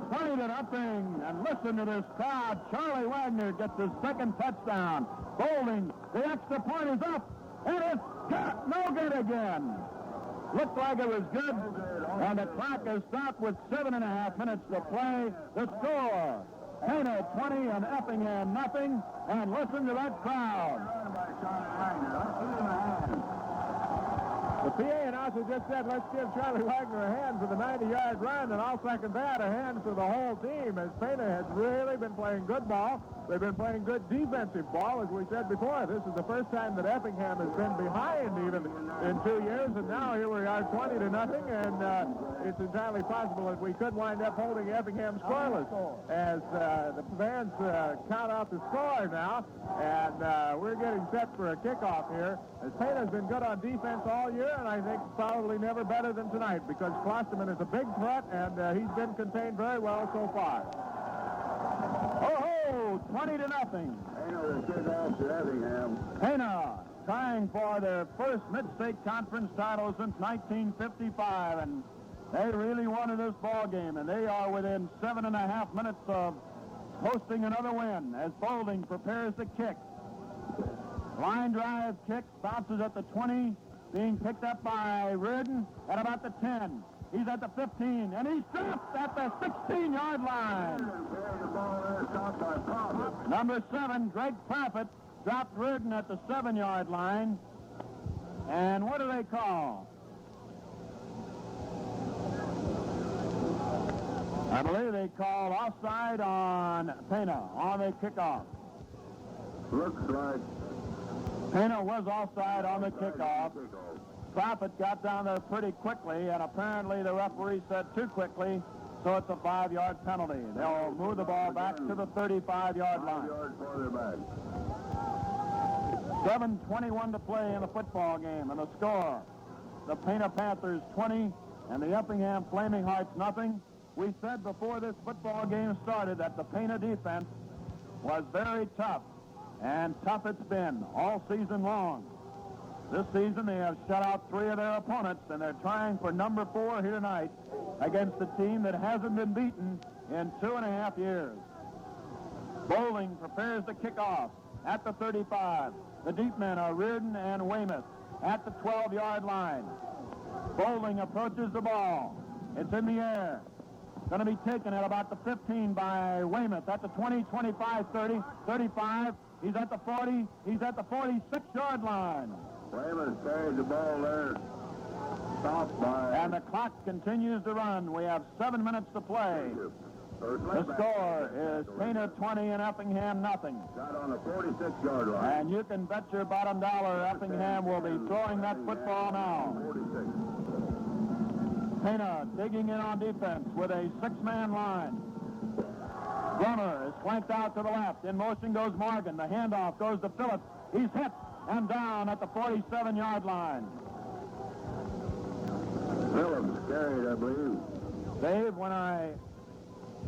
20-0, and listen to this crowd. Charlie Wagner gets his 2nd touchdown. Bowling, the extra point is up, and it's no good again. Looked like it was good, and the clock is stopped with 7.5 minutes to play. The score, Pana 20 and Effingham nothing, and listen to that crowd. The PA announcer just said, let's give Charlie Wagner a hand for the 90-yard run, and I'll second that, a hand for the whole team, as Pana has really been playing good ball. They've been playing good defensive ball, as we said before. This is the first time that Effingham has been behind even in 2 years, and now here we are 20-0, and it's entirely possible that we could wind up holding Effingham scoreless as the fans count out the score now, and we're getting set for a kickoff here, as Pana's been good on defense all year, and I think probably never better than tonight, because Klosterman is a big threat, and he's been contained very well so far. Oh, 20-0. Pana trying for their first Mid-State Conference title since 1955, and they really wanted this ball game, and they are within 7.5 minutes of hosting another win as Boulding prepares to kick. Line drive kick, bounces at the 20, being picked up by Reardon at about the 10. He's at the 15, and he's stopped at the 16-yard line. Number 7, Greg Proffitt, dropped Reardon at the 7-yard line. And what do they call? I believe they called offside on Pana on the kickoff. Looks like Pana was offside on the kickoff. Proffitt got down there pretty quickly, and apparently the referee said too quickly, so it's a 5-yard penalty. They'll move the ball back to the 35-yard line. 7:21 to play in the football game, and the score, the Pana Panthers 20 and the Effingham Flaming Hearts nothing. we said before this football game started that the Pana defense was very tough, and tough it's been all season long. This season they have shut out 3 of their opponents, and they're trying for number 4 here tonight against a team that hasn't been beaten in 2.5 years. Bowling prepares to kick off at the 35. The deep men are Reardon and Weymouth at the 12-yard line. Bowling approaches the ball. It's in the air. Going to be taken at about the 15 by Weymouth. At the 20, 25, 30, 35. He's at the 40. He's at the 46-yard line. Weymouth carried the ball there. Stopped by... And the clock continues to run. We have 7 minutes to play. The score is Pana 20 and Effingham nothing. Got on the 46-yard line. And you can bet your bottom dollar Effingham will be throwing that football now. 46. Pana digging in on defense with a 6-man line. Brunner is flanked out to the left. In motion goes Morgan. The handoff goes to Phillips. He's hit and down at the 47-yard line. Phillips carried, I believe. Dave, when I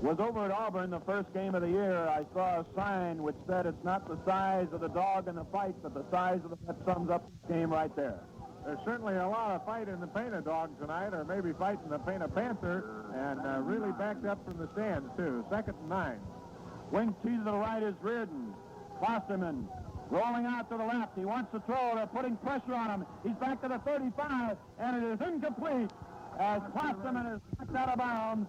was over at Auburn the first game of the year, I saw a sign which said it's not the size of the dog in the fight, but the size of the... That sums up the game right there. There's certainly a lot of fight in the Pana dog tonight, or maybe fighting the Pana Panther, and really backed up from the stands, too. 2nd and 9. Wing T to the right is Reardon. Klosterman rolling out to the left. He wants to throw. They're putting pressure on him. He's back to the 35, and it is incomplete as Klosterman is knocked out of bounds,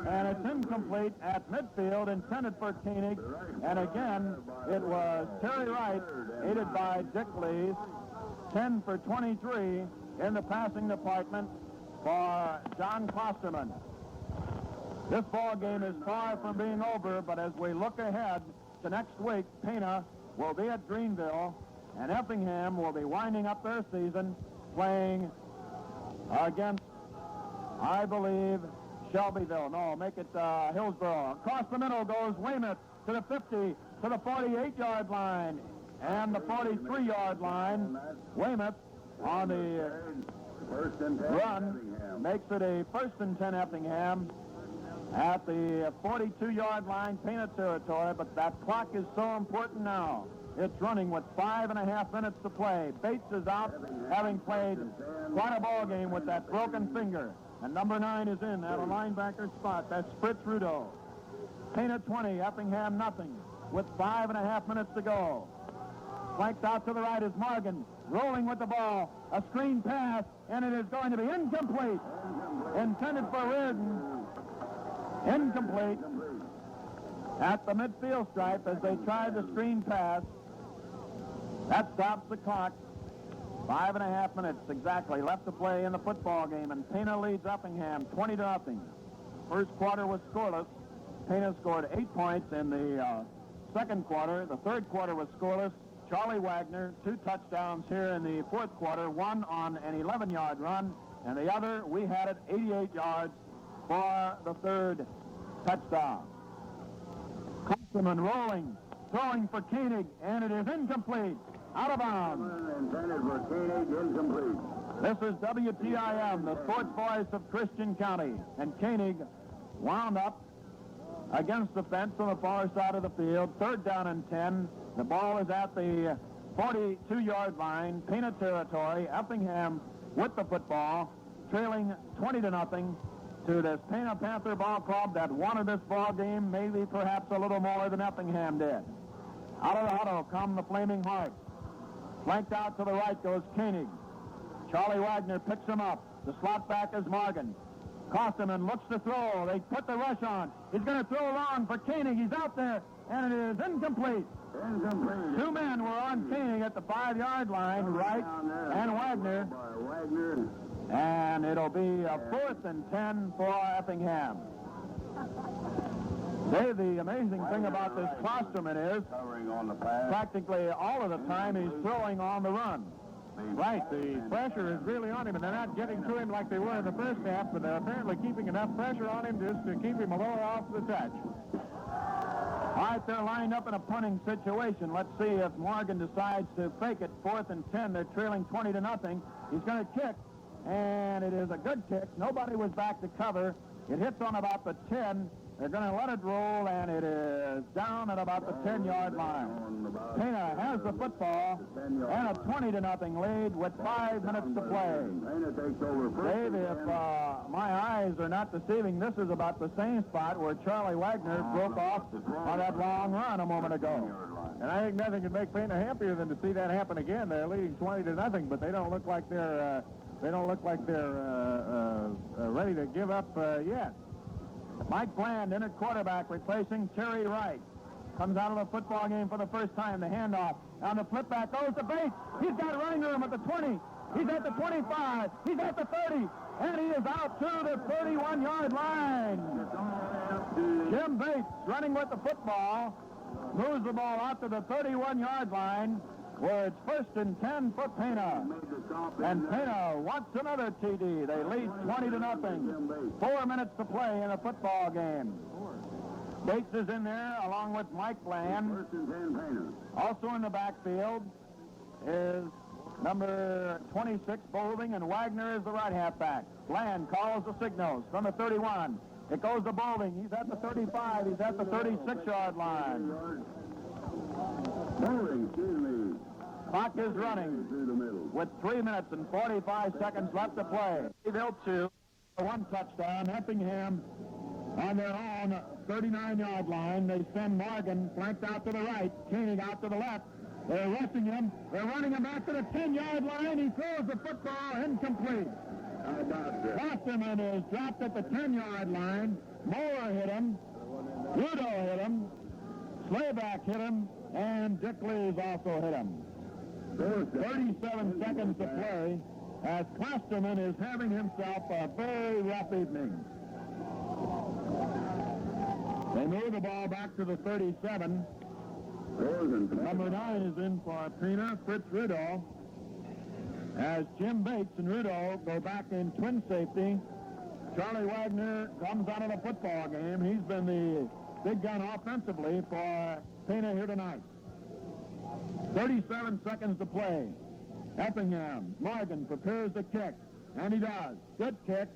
and it's incomplete at midfield, intended for Koenig. And again, it was Terry Wright, aided by Dick Lees, 10 for 23 in the passing department for John Klosterman. This ball game is far from being over, but as we look ahead to next week, Pana will be at Greenville, and Effingham will be winding up their season playing against, I believe, Shelbyville. No, make it Hillsborough. Across the middle goes Weymouth to the 50, to the 48-yard line, and the 43-yard line. Weymouth on the run makes it a 1st and 10 Effingham at the 42-yard line, Pana territory, but that clock is so important now. It's running with 5.5 minutes to play. Bates is out, having played quite a ball game with that broken finger. And number 9 is in at a linebacker spot. That's Fritz Rudo. Pana 20, Effingham nothing, with 5.5 minutes to go. Flanked out to the right is Morgan, rolling with the ball. A screen pass, and it is going to be incomplete. Intended for Reardon. Incomplete at the midfield stripe as they tried the screen pass. That stops the clock. 5.5 minutes exactly left to play in the football game, and Pana leads Effingham 20-0. First quarter was scoreless. Pana scored 8 points in the second quarter. The third quarter was scoreless. Charlie Wagner, 2 touchdowns here in the fourth quarter, one on an 11-yard run, and the other, we had it 88 yards for the third touchdown. Klosterman rolling, throwing for Koenig, and it is incomplete. Out of bounds. Intended for Koenig, incomplete. This is WTIM, the sports voice of Christian County. And Koenig wound up against the fence on the far side of the field. 3rd down and 10. The ball is at the 42-yard line, Pana territory. Effingham with the football, trailing 20-0 to this Pana Panther ball club that wanted this ball game maybe perhaps a little more than Effingham did. Out of the huddle come the Flaming Hearts. Flanked out to the right goes Koenig. Charlie Wagner picks him up. The slot back is Morgan. Klosterman looks to throw. They put the rush on. He's going to throw long for Koenig. He's out there, and it is incomplete. Incomplete. 2 men were on Koenig at the 5-yard line, Wright and Wagner. And it'll be a 4th and 10 for Effingham. Dave, the amazing thing about this Klosterman is Covering on the pass. practically all of the time he's throwing on the run. Right, the pressure is really on him, and they're not getting to him like they were in the first half, but they're apparently keeping enough pressure on him just to keep him a little off the touch. All right, they're lined up in a punting situation. Let's see if Morgan decides to fake it. 4th and 10. They're trailing 20-0. He's going to kick, and it is a good kick. Nobody was back to cover, It hits on about the 10. They're going to let it roll, and it is down at about the 10-yard line. Pana has the football and a 20-0 lead with 5 minutes to play. Dave, if my eyes are not deceiving, this is about the same spot where Charlie Wagner broke off on that long run a moment ago. And I think nothing could make Pana happier than to see that happen again. They're leading 20-0, but they don't look like they're ready to give up yet. Mike Bland in at quarterback, replacing Terry Wright. Comes out of the football game for the first time. The handoff. On the flip back goes to Bates. He's got running room at the 20. He's at the 25. He's at the 30. And he is out to the 31-yard line. Jim Bates running with the football. Moves the ball out to the 31-yard line, where it's 1st and 10 for Pana. And Pana wants another TD. They lead 20-0. 4 minutes to play in a football game. Bates is in there along with Mike Bland. Also in the backfield is number 26 Boulding, and Wagner is the right halfback. Bland calls the signals from the 31. It goes to Boulding. He's at the 35. He's at the 36-yard line. Clock is running with 3 minutes and 45 seconds left to play. They'll two. One touchdown. Effingham on their own 39-yard line. They send Morgan flanked out to the right. Koenig out to the left. They're rushing him. They're running him back to the 10-yard line. He throws the football incomplete. Klosterman is dropped at the 10-yard line. Moore hit him. Rudo hit him. Slayback hit him. And Dick Lees also hit him. 37 seconds to play as Klosterman is having himself a very rough evening. They move the ball back to the 37. Number 9 is in for Pana, Fritz Rudo. As Jim Bates and Rudo go back in twin safety, Charlie Wagner comes out of the football game. He's been the big gun offensively for Pana here tonight. 37 seconds to play. Effingham, Morgan prepares the kick, and he does. Good kick.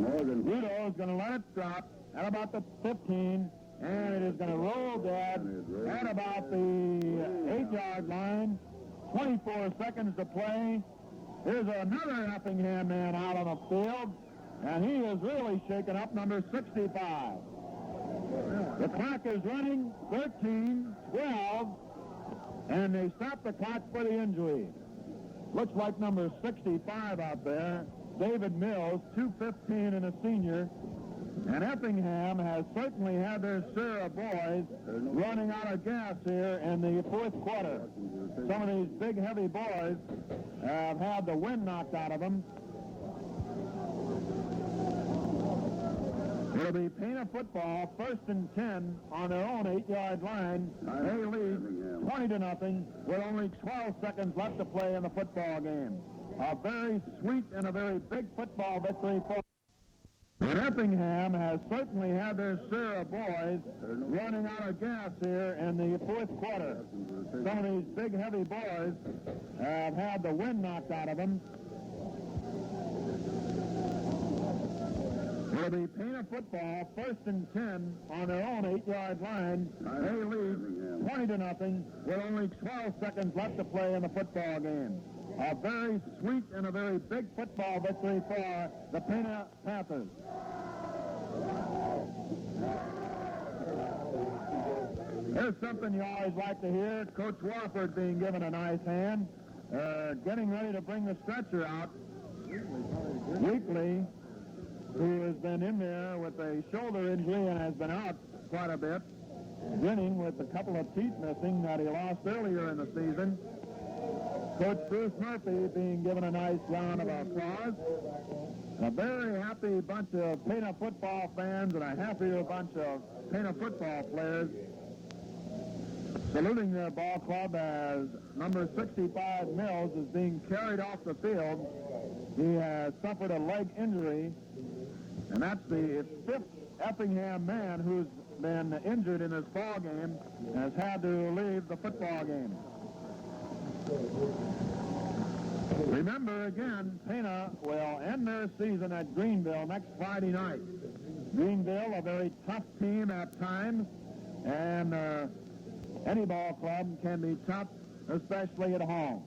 Rudo is going to let it drop at about the 15, and it is going to roll dead at about the 8-yard line. 24 seconds to play. Here's another Effingham man out on the field, and he is really shaken up, number 65. The clock is running, 13, 12, and they stop the clock for the injury. Looks like number 65 out there, David Mills, 215 and a senior. And Effingham has certainly had their share of boys running out of gas here in the fourth quarter. Some of these big, heavy boys have had the wind knocked out of them. It'll be Pana football, 1st and 10 on their own 8-yard line. They lead 20-0 with only 12 seconds left to play in the football game. A very sweet and a very big football victory for. And Effingham has certainly had their share of boys running out of gas here in the fourth quarter. Some of these big, heavy boys have had the wind knocked out of them. It'll be Pana football, 1st and 10 on their own 8-yard line. They lead 20-0 with only 12 seconds left to play in the football game. A very sweet and a very big football victory for the Pana Panthers. Here's something you always like to hear. Coach Wafford being given a nice hand. Getting ready to bring the stretcher out. Weekly, who has been in there with a shoulder injury and has been out quite a bit, beginning with a couple of teeth missing that he lost earlier in the season. Coach Bruce Murphy being given a nice round of applause. A very happy bunch of Pana football fans and a happier bunch of Pana football players saluting their ball club as number 65 Mills is being carried off the field. He has suffered a leg injury, and that's the 5th Effingham man who's been injured in this ball game, has had to leave the football game. Remember, again, Pana will end their season at Greenville next Friday night. Greenville, a very tough team at times, and any ball club can be tough, especially at home.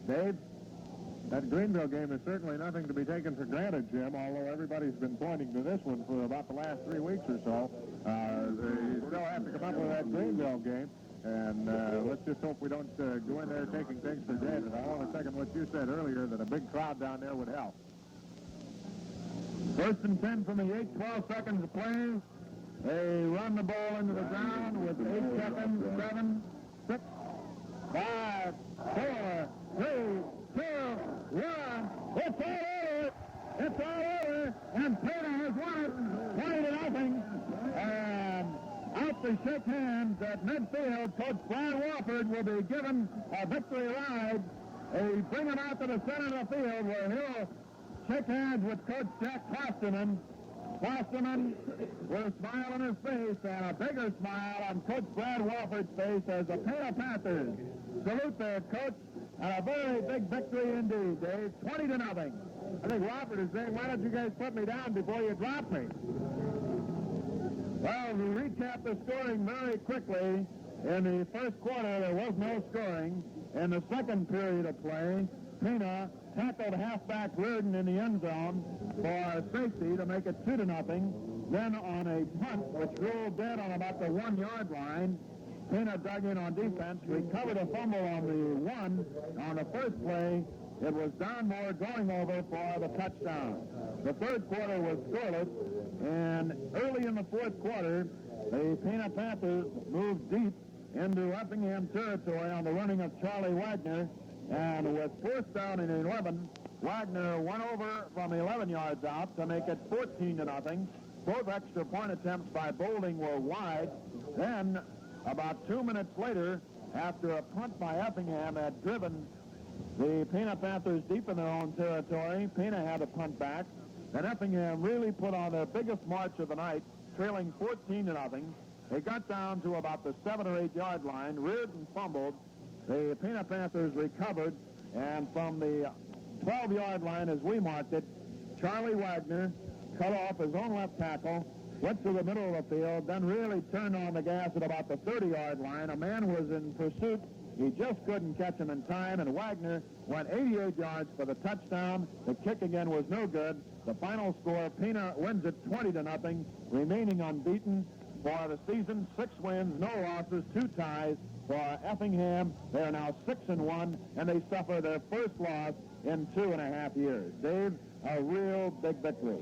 Dave? That Greenville game is certainly nothing to be taken for granted, Jim, although everybody's been pointing to this one for about the last 3 weeks or so. They still have to come up with that Greenville game, and let's just hope we don't go in there taking things for granted. I want to second what you said earlier, that a big crowd down there would help. 1st and 10 from the 8, 12 seconds to play. They run the ball into the ground with 8 seconds, 7, 6, 5, 4, 3, 2, 1. It's all over. It's all over. And Pana has won it 20-0. And out to shake hands at midfield, Coach Brad Wafford will be given a victory ride. They bring him out to the center of the field where he'll shake hands with Coach Jack Klosterman. Klosterman with a smile on his face and a bigger smile on Coach Brad Wafford's face as the Pana Panthers salute their coach, and a very big victory indeed, Dave. 20-0. I think Wafford is saying, why don't you guys put me down before you drop me? Well, to recap the scoring very quickly, in the first quarter there was no scoring. In the second period of play, Pana tackled halfback Reardon in the end zone for safety to make it 2-0. Then on a punt, which rolled dead on about the 1-yard line, Pana dug in on defense, recovered a fumble on the 1. On the first play, it was Don Moore going over for the touchdown. The third quarter was scoreless, and early in the fourth quarter, the Pana Panthers moved deep into Effingham territory on the running of Charlie Wagner, and with 4th down and 11, Wagner went over from 11 yards out to make it 14-0. Both extra point attempts by Bolding were wide. Then, about 2 minutes later, after a punt by Effingham had driven the Pana Panthers deep in their own territory, Pana had to punt back. Then Effingham really put on their biggest march of the night, trailing 14-0. They got down to about the 7 or 8 yard line. Reardon fumbled. The Pana Panthers recovered, and from the 12-yard line, as we marked it, Charlie Wagner cut off his own left tackle, went to the middle of the field, then really turned on the gas at about the 30-yard line. A man was in pursuit. He just couldn't catch him in time, and Wagner went 88 yards for the touchdown. The kick again was no good. The final score, Pana wins it 20-0, remaining unbeaten for the season. 6 wins, no losses, 2 ties for Effingham. They are now 6-1, and they suffer their first loss in 2.5 years. Dave, a real big victory.